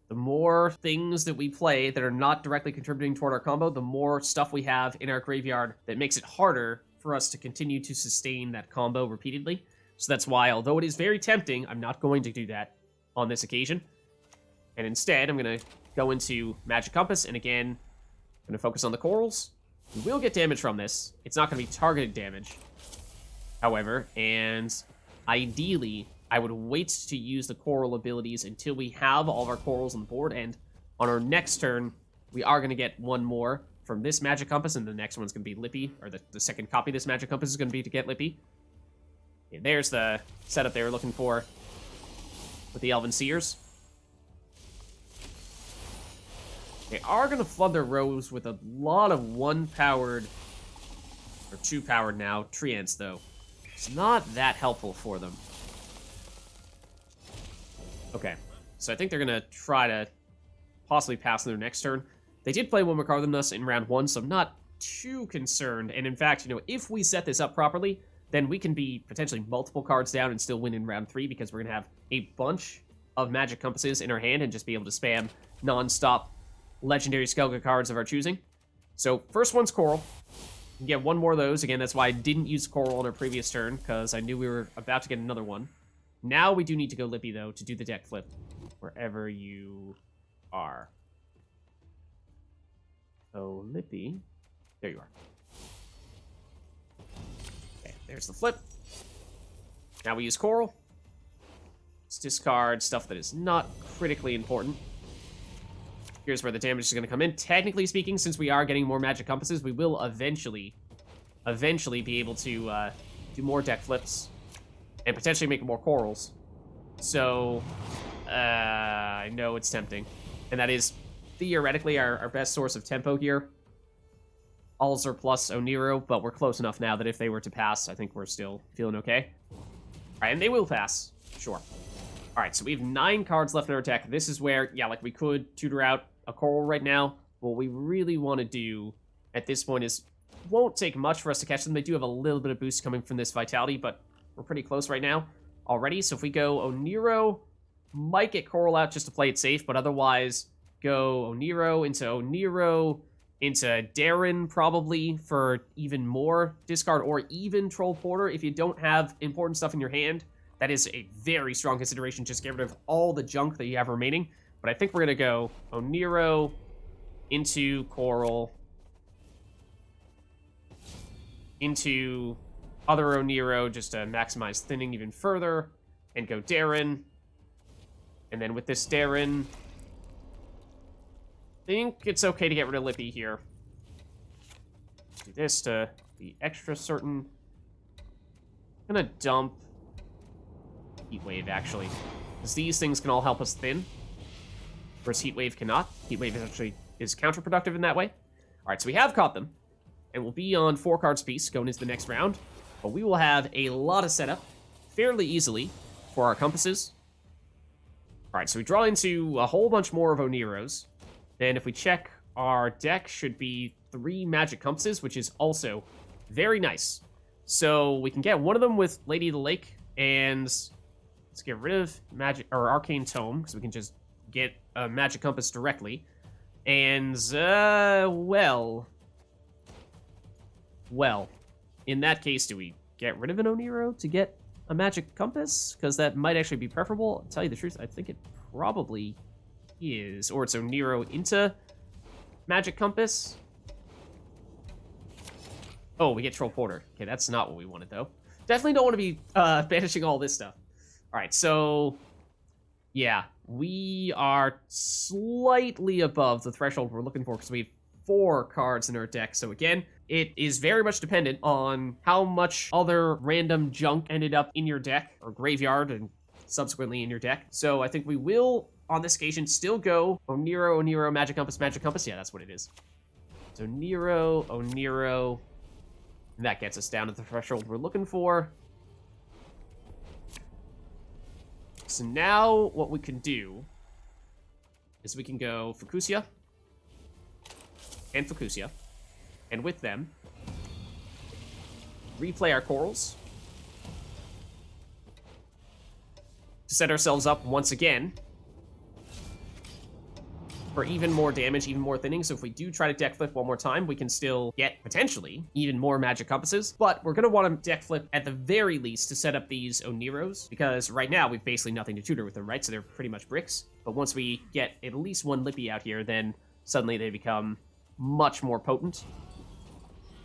Speaker 1: the more things that we play that are not directly contributing toward our combo, the more stuff we have in our graveyard that makes it harder for us to continue to sustain that combo repeatedly. So that's why, although it is very tempting, I'm not going to do that on this occasion. And instead, I'm going to go into Magic Compass, and again, I'm going to focus on the corals. We will get damage from this. It's not going to be targeted damage, however, and ideally, I would wait to use the coral abilities until we have all of our corals on the board, and on our next turn, we are going to get one more from this Magic Compass, and the next one's going to be Lippy, or the second copy of this Magic Compass is going to be to get Lippy. And there's the setup they were looking for with the Elven Seers. They are going to flood their rows with a lot of 1-powered, or 2-powered now, Treants, though. It's not that helpful for them. Okay, so I think they're going to try to possibly pass on their next turn. They did play one more card than us in round 1, so I'm not too concerned. And in fact, you know, if we set this up properly, then we can be potentially multiple cards down and still win in round 3, because we're going to have a bunch of Magic Compasses in our hand and just be able to spam non-stop legendary Skellige cards of our choosing. So first one's Coral. You can get one more of those. Again, that's why I didn't use Coral on our previous turn, because I knew we were about to get another one. Now we do need to go Lippy, though, to do the deck flip, wherever you are. Oh, Lippy. There you are. Okay, there's the flip. Now we use Coral. Let's discard stuff that is not critically important. Here's where the damage is going to come in. Technically speaking, since we are getting more Magic Compasses, we will eventually be able to do more deck flips and potentially make more corals. So, I know it's tempting. And that is theoretically our best source of tempo here. Alzur plus Oneiro, but we're close enough now that if they were to pass, I think we're still feeling okay. All right, and they will pass. Sure. All right, so we have 9 cards left in our deck. This is where, yeah, like we could tutor out a coral right now. What we really want to do at this point is, won't take much for us to catch them. They do have a little bit of boost coming from this Vitality, but we're pretty close right now already. So if we go Oneiro, might get Coral out just to play it safe, but otherwise go Oneiro into Derran probably for even more discard, or even Troll Porter if you don't have important stuff in your hand. That is a very strong consideration. Just get rid of all the junk that you have remaining. But I think we're going to go Oneiro into Coral, into other Oneiro just to maximize thinning even further, and go Derran. And then with this Derran, I think it's okay to get rid of Lippy here. Do this to be extra certain. I'm going to dump Heatwave, actually, because these things can all help us thin, whereas Heatwave cannot. Heatwave is counterproductive in that way. All right, so we have caught them, and we'll be on 4 cards apiece going into the next round, but we will have a lot of setup fairly easily for our compasses. All right, so we draw into a whole bunch more of Oneiros. Then if we check, our deck should be 3 Magic Compasses, which is also very nice. So we can get one of them with Lady of the Lake, and let's get rid of Arcane Tome, because we can just get a Magic Compass directly. And, well, in that case, do we get rid of an Oneiro to get a Magic Compass? Because that might actually be preferable. I'll tell you the truth, I think it probably is. Or it's Oneiro into Magic Compass. Oh, we get Troll Porter. Okay, that's not what we wanted, though. Definitely don't want to be banishing all this stuff. All right, so yeah, we are slightly above the threshold we're looking for because we have 4 cards in our deck. So again, it is very much dependent on how much other random junk ended up in your deck or graveyard and subsequently in your deck. So I think we will, on this occasion, still go Oneiro, Magic Compass, Magic Compass. Yeah, that's what it is. So Oneiro. And that gets us down to the threshold we're looking for. So now what we can do is we can go Fukusia and Fukusia, and with them, replay our corals to set ourselves up once again for even more damage, even more thinning. So if we do try to deck flip one more time, we can still get, potentially, even more magic compasses. But we're going to want to deck flip at the very least to set up these Oneiros, because right now we've basically nothing to tutor with them, right? So they're pretty much bricks. But once we get at least one Lippy out here, then suddenly they become much more potent.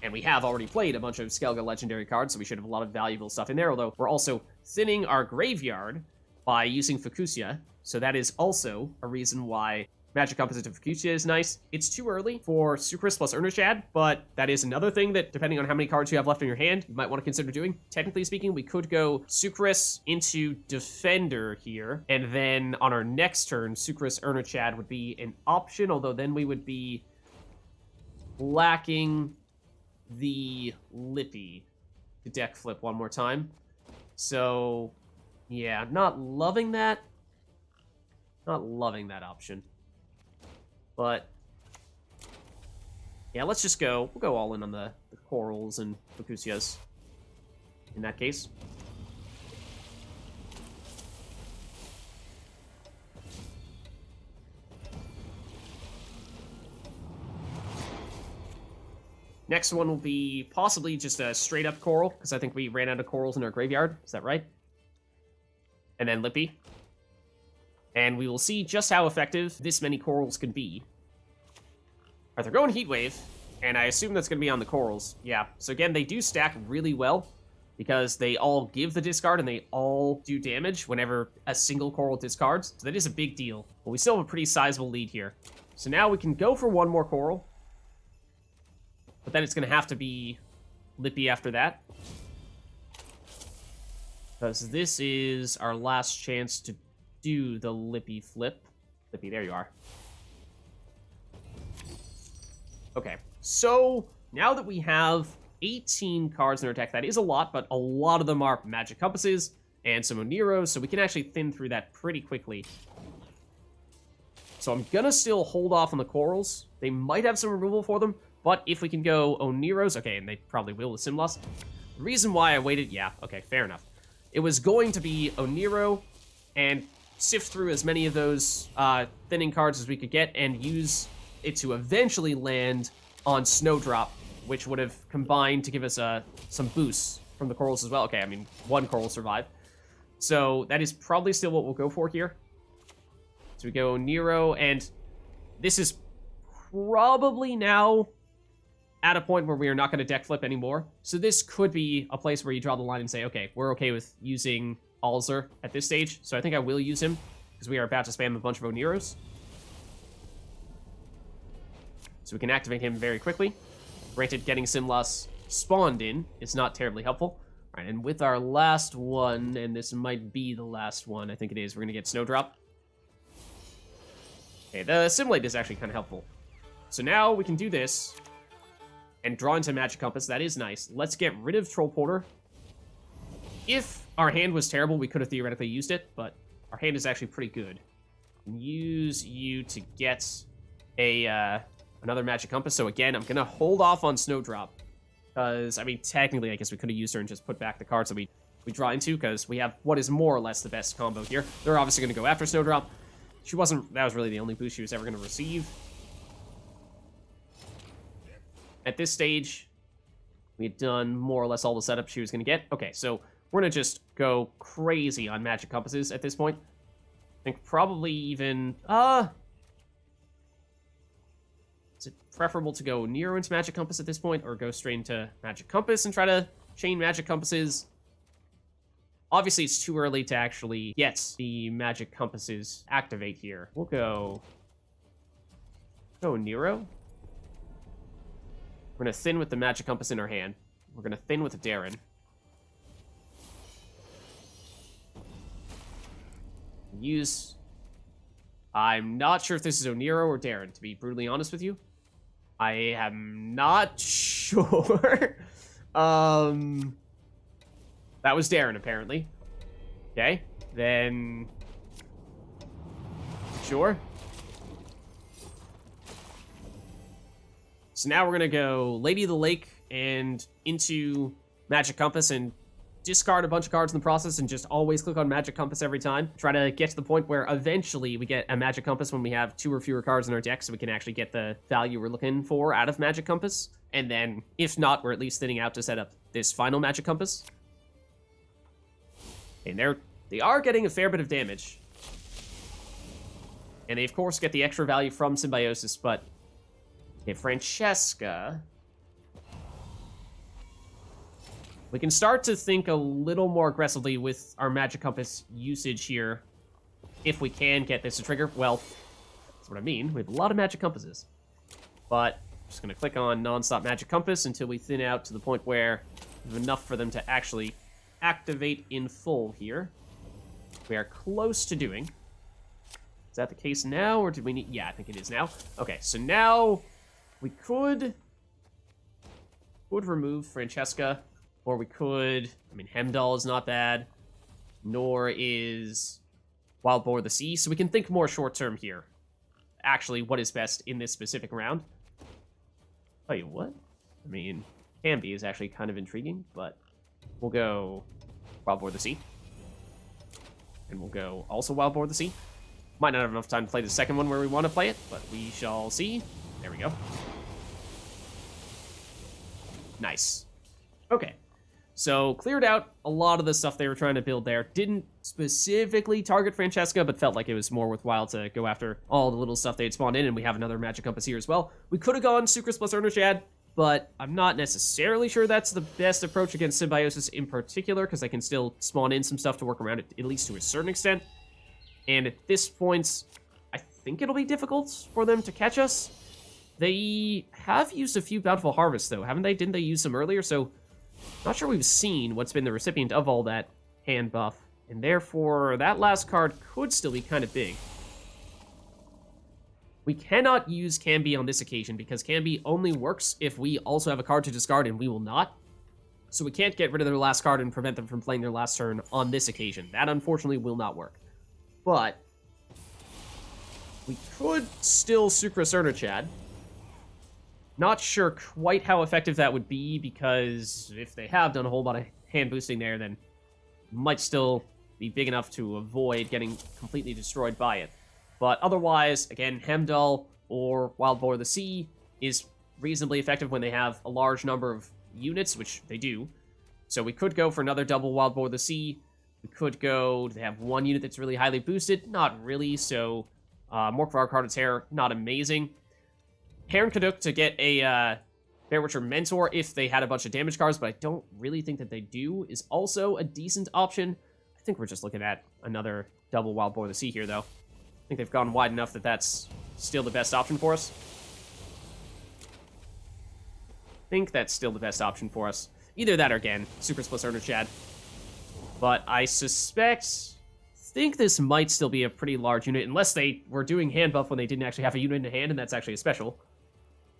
Speaker 1: And we have already played a bunch of Skellige legendary cards, so we should have a lot of valuable stuff in there, although we're also thinning our graveyard by using Fukusia. So that is also a reason why Magic Composite to Fukusia is nice. It's too early for Sucrus plus Urnichad, but that is another thing that, depending on how many cards you have left in your hand, you might want to consider doing. Technically speaking, we could go Sucrus into Defender here, and then on our next turn, Sucrus Urnichad would be an option, although then we would be lacking the Lippy to deck flip one more time. So, yeah, not loving that. Not loving that option. But, yeah, let's just go. We'll go all in on the corals and Fukusias in that case. Next one will be possibly just a straight-up coral, because I think we ran out of corals in our graveyard. Is that right? And then Lippy. And we will see just how effective this many corals can be. Alright, they're going Heatwave, and I assume that's going to be on the corals. Yeah, so again, they do stack really well, because they all give the discard, and they all do damage whenever a single coral discards. So that is a big deal. But we still have a pretty sizable lead here. So now we can go for one more coral. But then it's going to have to be Lippy after that. Because this is our last chance to do the Lippy flip. Lippy, there you are. Okay, so now that we have 18 cards in our deck, that is a lot, but a lot of them are Magic Compasses and some Oneiros, so we can actually thin through that pretty quickly. So I'm going to still hold off on the corals. They might have some removal for them, but if we can go Oneiros, okay, and they probably will with Simloss. The reason why I waited, yeah, okay, fair enough. It was going to be Oneiro and sift through as many of those thinning cards as we could get and use it to eventually land on Snowdrop, which would have combined to give us some boosts from the corals as well. Okay, I mean, one coral survived. So that is probably still what we'll go for here. So we go Oneiro, and this is probably now at a point where we are not going to deck flip anymore. So this could be a place where you draw the line and say, okay, we're okay with using Alzur at this stage. So I think I will use him, because we are about to spam a bunch of Oneiros. So we can activate him very quickly. Granted, getting Simloss spawned in is not terribly helpful. All right, and with our last one, and this might be the last one, I think it is, we're going to get Snowdrop. Okay, the Assimilate is actually kind of helpful. So now we can do this and draw into Magic Compass. That is nice. Let's get rid of Troll Porter. If our hand was terrible, we could have theoretically used it, but our hand is actually pretty good. Use you to get another Magic Compass. So again, I'm going to hold off on Snowdrop, because, I mean, technically, I guess we could have used her and just put back the cards that we draw into, because we have what is more or less the best combo here. They're obviously going to go after Snowdrop. That was really the only boost she was ever going to receive. At this stage, we had done more or less all the setup she was going to get. Okay, so we're going to just go crazy on Magic Compasses at this point. I think probably even... is it preferable to go Oneiro into Magic Compass at this point, or go straight into Magic Compass and try to chain Magic Compasses? Obviously, it's too early to actually get the Magic Compasses activate here. We'll go Oneiro. We're going to thin with the Magic Compass in our hand. We're going to thin with the Derran. Use... I'm not sure if this is Oneiro or Derran, to be brutally honest with you. I am not sure. That was Derran, apparently. Okay, then... Sure. So now we're going to go Lady of the Lake and into Magic Compass and discard a bunch of cards in the process and just always click on Magic Compass every time. Try to get to the point where eventually we get a Magic Compass when we have 2 or fewer cards in our deck so we can actually get the value we're looking for out of Magic Compass. And then, if not, we're at least thinning out to set up this final Magic Compass. And they are getting a fair bit of damage. And they, of course, get the extra value from Symbiosis, but... Okay, Francesca... We can start to think a little more aggressively with our Magic Compass usage here. If we can get this to trigger. Well, that's what I mean. We have a lot of Magic Compasses. But I'm just going to click on Non-Stop Magic Compass until we thin out to the point where we have enough for them to actually activate in full here. We are close to doing. Is that the case now, or did we need... Yeah, I think it is now. Okay, so now we could remove Francesca. Or we could... I mean, Heimdall is not bad. Nor is Wild Boar of the Sea. So we can think more short-term here. Actually, what is best in this specific round. Tell you what. I mean, Camby is actually kind of intriguing. But we'll go Wild Boar of the Sea. And we'll go also Wild Boar of the Sea. Might not have enough time to play the second one where we want to play it. But we shall see. There we go. Nice. Okay. So, cleared out a lot of the stuff they were trying to build there. Didn't specifically target Francesca, but felt like it was more worthwhile to go after all the little stuff they had spawned in, and we have another Magic Compass here as well. We could have gone Sucrus plus Ernashad, but I'm not necessarily sure that's the best approach against Symbiosis in particular, because I can still spawn in some stuff to work around it, at least to a certain extent. And at this point, I think it'll be difficult for them to catch us. They have used a few Bountiful Harvests, though, haven't they? Didn't they use some earlier? So... Not sure we've seen what's been the recipient of all that hand buff, and therefore that last card could still be kind of big. We cannot use Camby on this occasion because Camby only works if we also have a card to discard, and we will not. So we can't get rid of their last card and prevent them from playing their last turn on this occasion. That unfortunately will not work. But we could still Sucrus Ernachad. Not sure quite how effective that would be, because if they have done a whole lot of hand boosting there, then might still be big enough to avoid getting completely destroyed by it. But otherwise, again, Heimdall or Wild Boar of the Sea is reasonably effective when they have a large number of units, which they do. So we could go for another double Wild Boar of the Sea. We could go... They have one unit that's really highly boosted. Not really, so... Morkvaarg Heart's Hair, not amazing. Heron Kaduk to get a Bear Witcher Mentor if they had a bunch of damage cards, but I don't really think that they do, is also a decent option. I think we're just looking at another double Wild Boar of the Sea here, though. I think they've gone wide enough that that's still the best option for us. I think that's still the best option for us. Either that or, again, Sucrus plus Ernachad. But I think this might still be a pretty large unit, unless they were doing hand buff when they didn't actually have a unit in hand, and that's actually a special.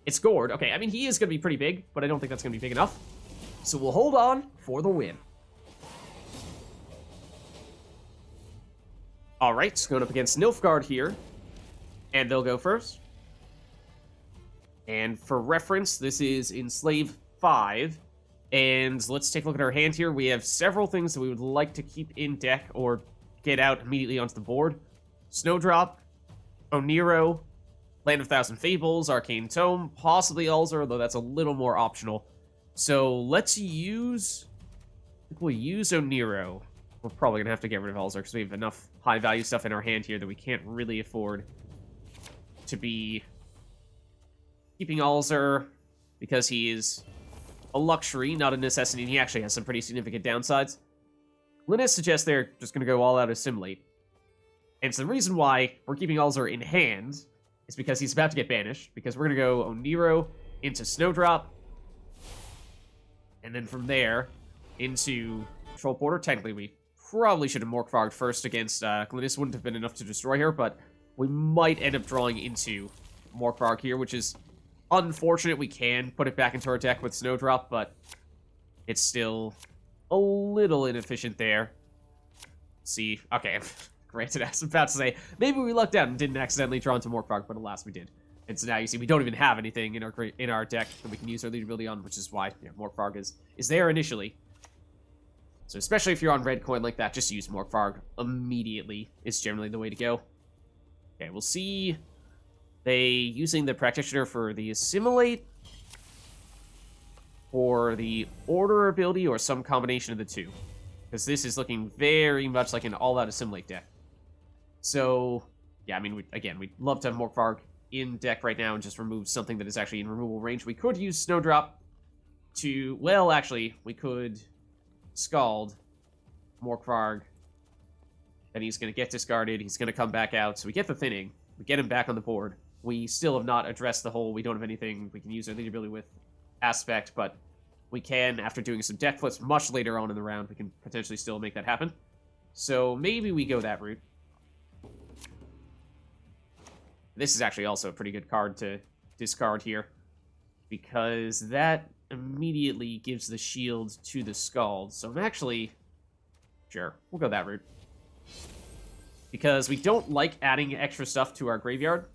Speaker 1: It's Gord. Okay, I mean, he is going to be pretty big, but I don't think that's going to be big enough. So we'll hold on for the win. Alright, going up against Nilfgaard here. And they'll go first. And for reference, this is Enslave 5. And let's take a look at our hand here. We have several things that we would like to keep in deck or get out immediately onto the board. Snowdrop, Oneiro, Land of Thousand Fables, Arcane Tome, possibly Alzur, though that's a little more optional. So let's use... I think we'll use Oneiro. We're probably going to have to get rid of Alzur because we have enough high-value stuff in our hand here that we can't really afford to be keeping Alzur because he is a luxury, not a necessity, and he actually has some pretty significant downsides. Linus suggests they're just going to go all out Assimilate. And so the reason why we're keeping Alzur in hand is because he's about to get banished, because we're going to go Oneiro into Snowdrop, and then from there into Control Porter. Technically, we probably should have Morkvaarg first against Glynis. Wouldn't have been enough to destroy her, but we might end up drawing into Morkvaarg here, which is unfortunate. We can put it back into our deck with Snowdrop, but it's still a little inefficient there. See, okay, granted, I was about to say, maybe we lucked out and didn't accidentally draw into Morkvaarg, but alas, we did. And so now you see we don't even have anything in our deck that we can use our leader ability on, which is why Morkvaarg is there initially. So especially if you're on red coin like that, just use Morkvaarg immediately. It's generally the way to go. Okay, we'll see. They using the practitioner for the Assimilate, or the order ability, or some combination of the two. Because this is looking very much like an all-out Assimilate deck. So, yeah, I mean, we'd love to have Morkvaarg in deck right now and just remove something that is actually in removal range. We could use Snowdrop to, well, actually, we could Skald Morkvaarg. Then he's going to get discarded. He's going to come back out. So we get the thinning. We get him back on the board. We still have not addressed the whole we don't have anything we can use our leader ability with aspect, but we can, after doing some deck flips much later on in the round, we can potentially still make that happen. So maybe we go that route. This is actually also a pretty good card to discard here, because that immediately gives the shield to the Skald. So I'm actually... Sure, we'll go that route. Because we don't like adding extra stuff to our graveyard.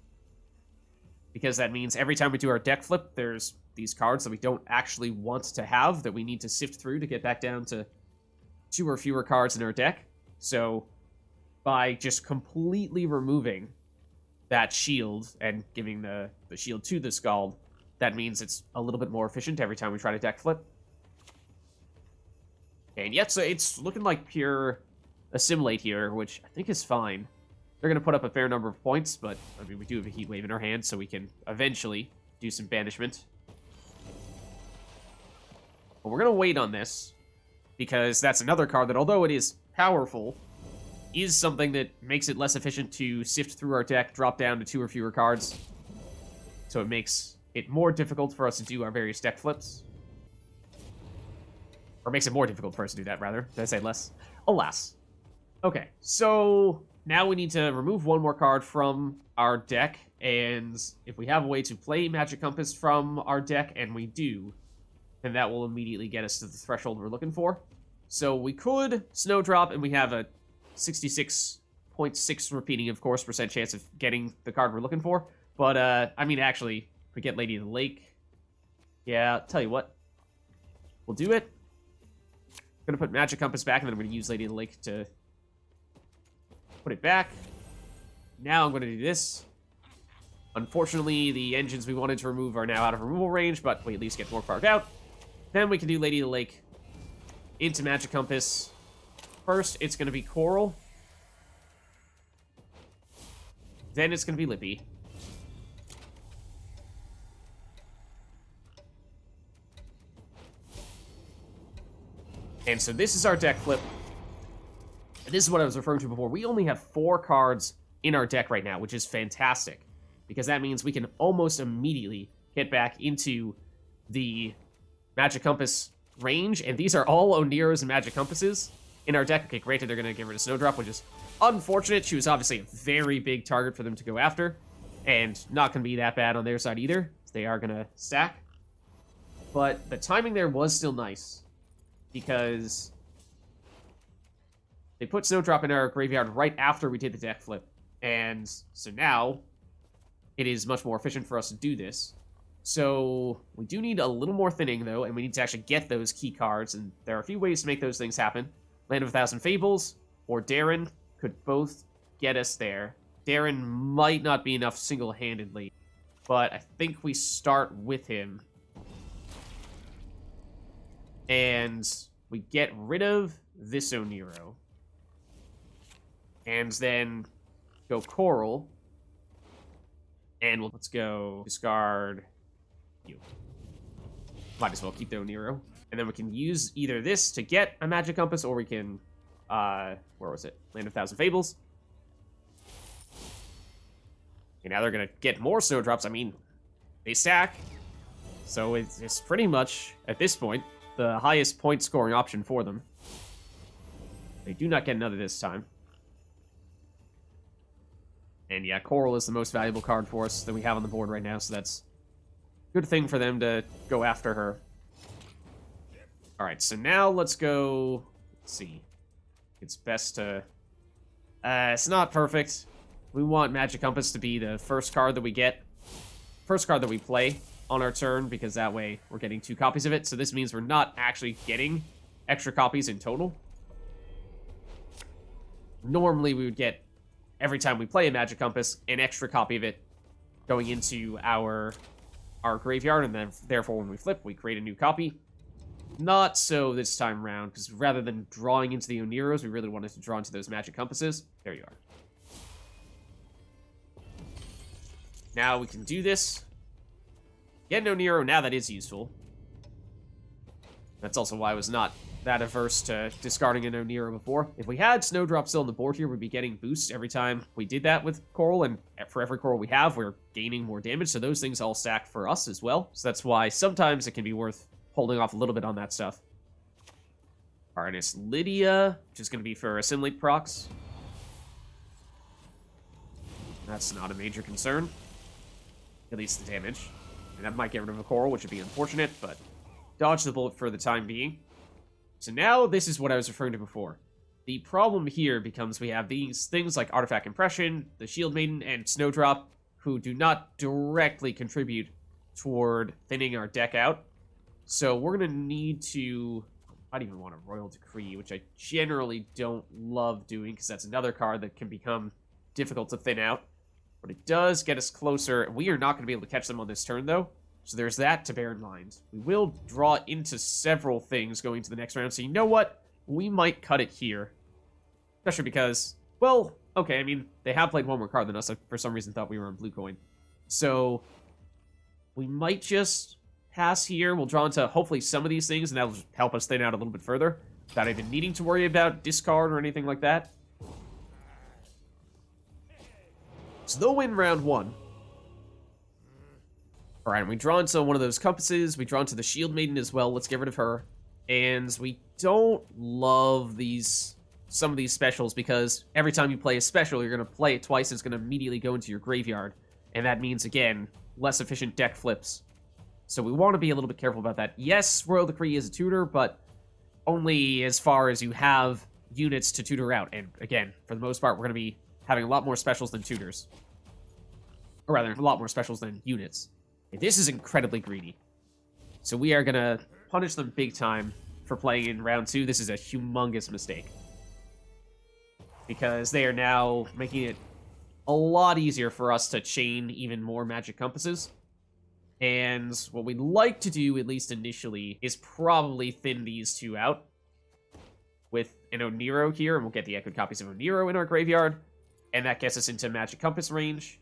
Speaker 1: Because that means every time we do our deck flip, there's these cards that we don't actually want to have, that we need to sift through to get back down to 2 or fewer cards in our deck. So by just completely removing that shield and giving the shield to the Skald, that means it's a little bit more efficient every time we try to deck flip. And yet, so it's looking like pure Assimilate here, which I think is fine. They're going to put up a fair number of points, but, I mean, we do have a Heatwave in our hand, so we can eventually do some banishment. But we're going to wait on this, because that's another card that, although it is powerful, is something that makes it less efficient to sift through our deck, drop down to 2 or fewer cards. So it makes it more difficult for us to do our various deck flips. Or makes it more difficult for us to do that, rather. Did I say less? Alas. Okay, so now we need to remove 1 more card from our deck, and if we have a way to play Magic Compass from our deck, and we do, then that will immediately get us to the threshold we're looking for. So we could Snowdrop, and we have a 66.6 repeating, of course, % chance of getting the card we're looking for. But, I mean, actually, if we get Lady of the Lake, yeah, I'll tell you what. We'll do it. I'm going to put Magic Compass back, and then I'm going to use Lady of the Lake to put it back. Now I'm going to do this. Unfortunately, the engines we wanted to remove are now out of removal range, but we at least get Morkvaarg out. Then we can do Lady of the Lake into Magic Compass. First, it's going to be Coral. Then it's going to be Lippy. And so this is our deck flip. And this is what I was referring to before. We only have 4 cards in our deck right now, which is fantastic, because that means we can almost immediately get back into the Magic Compass range, and these are all Oneiros and Magic Compasses in our deck. Okay, granted, they're going to get rid of Snowdrop, which is unfortunate. She was obviously a very big target for them to go after, and not going to be that bad on their side either. They are going to stack. But the timing there was still nice, because they put Snowdrop in our graveyard right after we did the deck flip. And so now it is much more efficient for us to do this. So we do need a little more thinning, though, and we need to actually get those key cards, and there are a few ways to make those things happen. Land of 1,000 Fables or Derran could both get us there. Derran might not be enough single-handedly, but I think we start with him. And we get rid of this Oneiro. And then go Coral. And let's go discard you. Might as well keep the Oneiro. And then we can use either this to get a Magic Compass, or we can, where was it? Land of 1,000 Fables. Okay, now they're going to get more Snowdrops. I mean, they stack. So it's pretty much, at this point, the highest point scoring option for them. They do not get another this time. And yeah, Coral is the most valuable card for us that we have on the board right now, so that's a good thing for them to go after her. Alright, so now let's go... Let's see. It's best to... it's not perfect. We want Magic Compass to be the first card that we get. first card that we play on our turn, because that way we're getting 2 copies of it. So this means we're not actually getting extra copies in total. Normally we would get, every time we play a Magic Compass, an extra copy of it going into our graveyard, and then therefore when we flip, we create a new copy. Not so this time around, because rather than drawing into the Oneiros, we really wanted to draw into those Magic Compasses. There you are. Now we can do this. Get an Oneiro, now that is useful. That's also why I was not that averse to discarding an Oneiro before. If we had Snowdrop still on the board here, we'd be getting boosts every time we did that with Coral, and for every Coral we have, we're gaining more damage, so those things all stack for us as well. So that's why sometimes it can be worth holding off a little bit on that stuff. Artist Lydia, which is going to be for Assimilate procs. That's not a major concern. At least the damage. And that might get rid of a Coral, which would be unfortunate, but dodge the bullet for the time being. So now this is what I was referring to before. The problem here becomes we have these things like Artefact Compression, the Shieldmaiden, and Snowdrop, who do not directly contribute toward thinning our deck out. So we're going to need to... I don't even want a Royal Decree, which I generally don't love doing, because that's another card that can become difficult to thin out. But it does get us closer. We are not going to be able to catch them on this turn, though. So there's that to bear in mind. We will draw into several things going to the next round. So you know what? We might cut it here. Especially because, well, okay, I mean, they have played one more card than us. I, for some reason, thought we were on blue coin. So we might just pass here. We'll draw into hopefully some of these things, and that'll help us thin out a little bit further without even needing to worry about discard or anything like that. So they'll win round 1. Alright, we draw into one of those compasses. We draw into the Shieldmaiden as well. Let's get rid of her. And we don't love some of these specials, because every time you play a special, you're going to play it twice, and it's going to immediately go into your graveyard. And that means, again, less efficient deck flips. So we want to be a little bit careful about that. Yes, Royal Decree is a tutor, but only as far as you have units to tutor out. And again, for the most part, we're going to be having a lot more specials than tutors. Or rather, a lot more specials than units. This is incredibly greedy. So we are going to punish them big time for playing in round 2. This is a humongous mistake. Because they are now making it a lot easier for us to chain even more Magic Compasses. And what we'd like to do, at least initially, is probably thin these 2 out with an Oneiro here, and we'll get the echoed copies of Oneiro in our graveyard. And that gets us into Magic Compass range,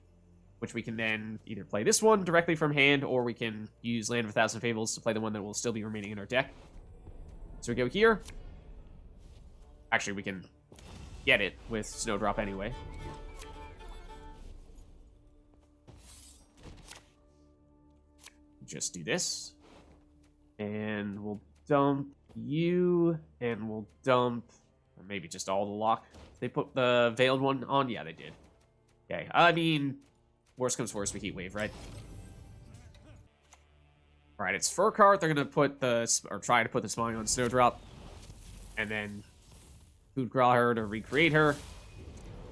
Speaker 1: which we can then either play this one directly from hand, or we can use Land of a Thousand Fables to play the one that will still be remaining in our deck. So we go here. Actually, we can get it with Snowdrop anyway. Just do this. And we'll dump you, and we'll dump... or maybe just all the lock. They put the Veiled one on? Yeah, they did. Okay, I mean... worst comes worst, we Heatwave, right? Alright, it's Fur Cart. They're going to put the... or try to put the Spawning on Snowdrop. And then... Food Graw her to recreate her.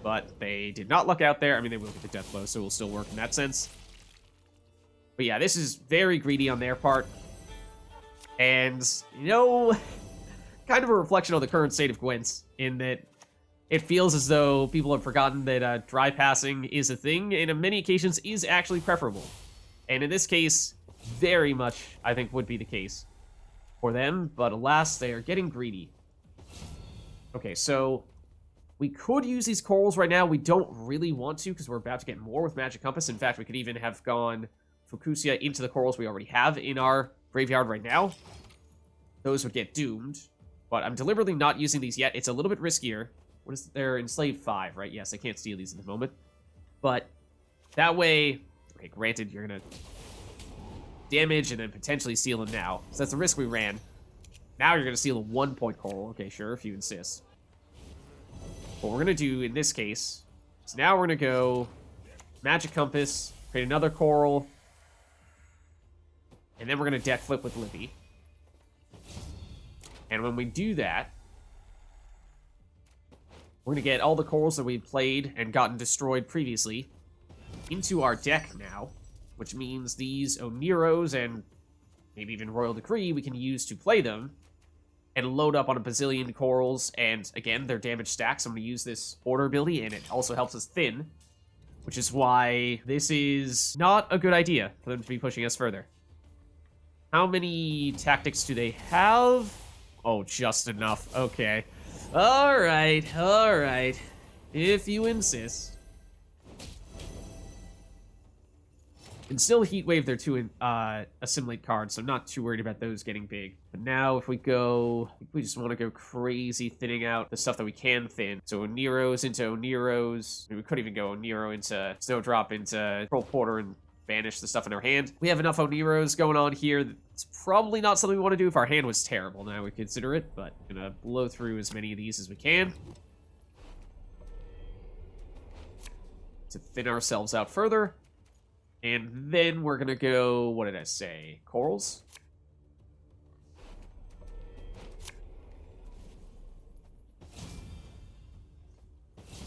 Speaker 1: But they did not luck out there. I mean, they will get the Death Blow, so it will still work in that sense. But yeah, this is very greedy on their part. And, you know... kind of a reflection on the current state of Gwent, in that it feels as though people have forgotten that dry passing is a thing, and in many occasions is actually preferable. And in this case, very much, I think, would be the case for them, but alas, they are getting greedy. Okay, so we could use these corals right now. We don't really want to, because we're about to get more with Magic Compass. In fact, we could even have gone Fukusia into the corals we already have in our graveyard right now. Those would get doomed. But I'm deliberately not using these yet. It's a little bit riskier. What is they're enslaved 5, right? Yes, I can't steal these at the moment. But that way, okay, granted, you're gonna damage and then potentially steal them now. So that's the risk we ran. Now you're gonna steal a 1-point coral. Okay, sure, if you insist. What we're gonna do in this case is now we're gonna go Magic Compass, create another coral, and then we're gonna deck flip with Lippy. And when we do that, we're going to get all the corals that we played and gotten destroyed previously into our deck now. which means these Oneiros and maybe even Royal Decree we can use to play them and load up on a bazillion corals. And again, their damage stacks. I'm going to use this order ability, and it also helps us thin, which is why this is not a good idea for them to be pushing us further. How many tactics do they have? Oh, just enough. Okay. All right. If you insist. And still Heatwave their 2 Assimilate cards, so not too worried about those getting big. But now if we go, I think we just want to go crazy thinning out the stuff that we can thin. So Oneiros into Oneiros. I mean, we could even go Oneiro into Snowdrop into Troll Porter and banish the stuff in our hand. We have enough Oneiros going on here. It's probably not something we want to do if our hand was terrible. Now we consider it, but I'm gonna blow through as many of these as we can to thin ourselves out further. And then we're gonna go, what did I say? Corals?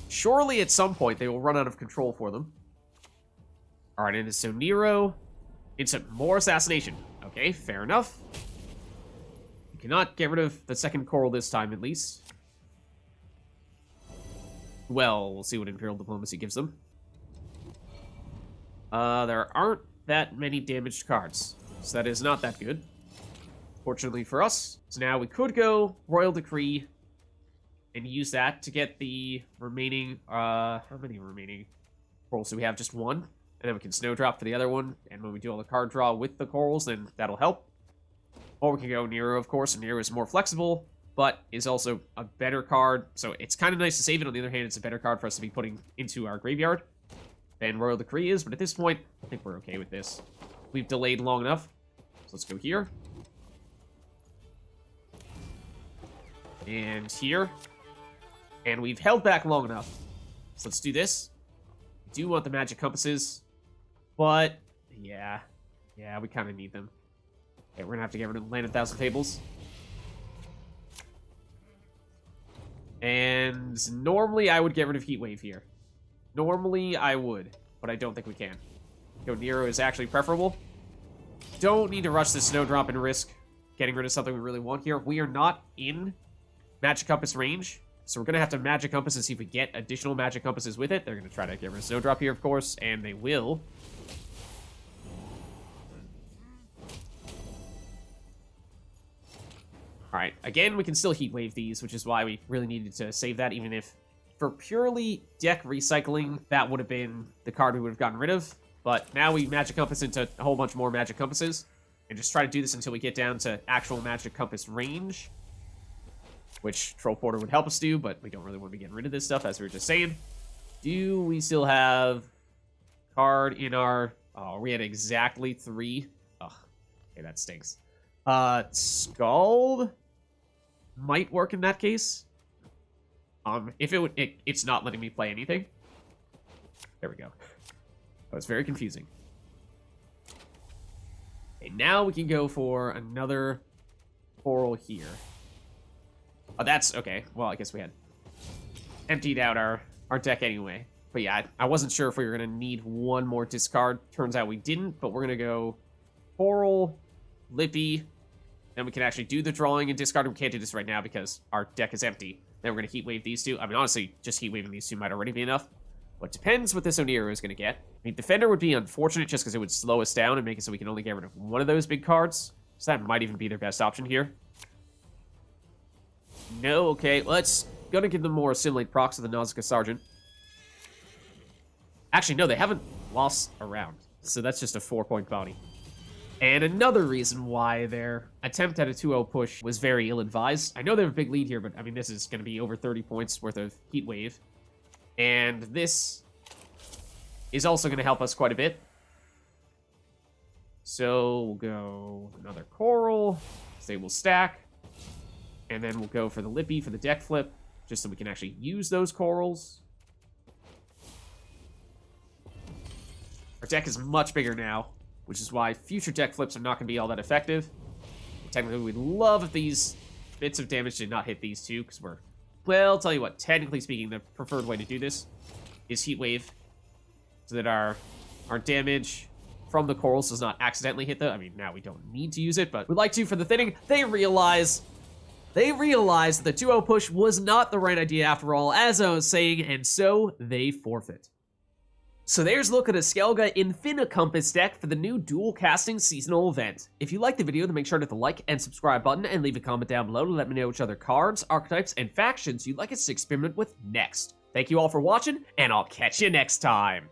Speaker 1: Surely at some point they will run out of control for them. Alright, and it's Oniro. Instant more assassination. Okay, fair enough. We cannot get rid of the second coral this time, at least. Well, we'll see what Imperial Diplomacy gives them. There aren't that many damaged cards, so that is not that good. Fortunately for us. So now we could go Royal Decree and use that to get the remaining, how many remaining corals do we have? Just one? And then we can Snowdrop for the other one, and when we do all the card draw with the corals, then that'll help. Or we can go Nero, of course, and Nero is more flexible, but is also a better card, so it's kind of nice to save it. On the other hand, it's a better card for us to be putting into our graveyard than Royal Decree is, but at this point, I think we're okay with this. We've delayed long enough, so let's go here. And here. And we've held back long enough. So let's do this. I do want the magic compasses, but yeah, we kind of need them. Okay, we're gonna have to get rid of Land of Thousand Fables. And normally I would get rid of Heatwave here. Normally, I would, but I don't think we can. Go Nero is actually preferable. Don't need to rush this Snowdrop and risk getting rid of something we really want here. We are not in Magic Compass range, so we're going to have to Magic Compass and see if we get additional Magic Compasses with it. They're going to try to get rid of Snowdrop here, of course, and they will. Alright, again, we can still Heatwave these, which is why we really needed to save that, even if for purely deck recycling, that would have been the card we would have gotten rid of. But now we Magic Compass into a whole bunch more Magic Compasses. And just try to do this until we get down to actual Magic Compass range. Which Troll Porter would help us do, but we don't really want to be getting rid of this stuff, as we were just saying. Do we still have card in our... Oh, we had exactly 3. Ugh. Okay, that stinks. Skald might work in that case. If it would, it's not letting me play anything. There we go. That was very confusing. Okay, now we can go for another coral here. Oh, that's okay. Well, I guess we had emptied out our deck anyway. But yeah, I wasn't sure if we were going to need one more discard. Turns out we didn't, but we're going to go coral, Lippy. Then we can actually do the drawing and discard. We can't do this right now because our deck is empty. Then we're going to Heatwave these two. I mean, honestly, just Heatwaving these two might already be enough. But depends what this Oneiro is going to get. I mean, Defender would be unfortunate just because it would slow us down and make it so we can only get rid of one of those big cards. So that might even be their best option here. No, okay. Let's gonna give them more Assimilate procs of the Nausicaa Sergeant. Actually, no, they haven't lost a round. So that's just a 4-point bounty. And another reason why their attempt at a 2-0 push was very ill-advised. I know they have a big lead here, but I mean, this is going to be over 30 points worth of Heatwave. And this is also going to help us quite a bit. So we'll go another Coral. They will stack. And then we'll go for the Lippy for the deck flip, just so we can actually use those Corals. Our deck is much bigger now, which is why future deck flips are not going to be all that effective. Technically, we'd love if these bits of damage did not hit these two, because we're... Well, I'll tell you what, technically speaking, the preferred way to do this is Heatwave, so that our damage from the corals does not accidentally hit the, I mean, now we don't need to use it, but we'd like to for the thinning. They realize that the 2-0 push was not the right idea after all, as I was saying, and so they forfeit. So there's a look at a Skellige Infinicompass deck for the new dual casting seasonal event. If you liked the video, then make sure to hit the like and subscribe button and leave a comment down below to let me know which other cards, archetypes, and factions you'd like us to experiment with next. Thank you all for watching, and I'll catch you next time.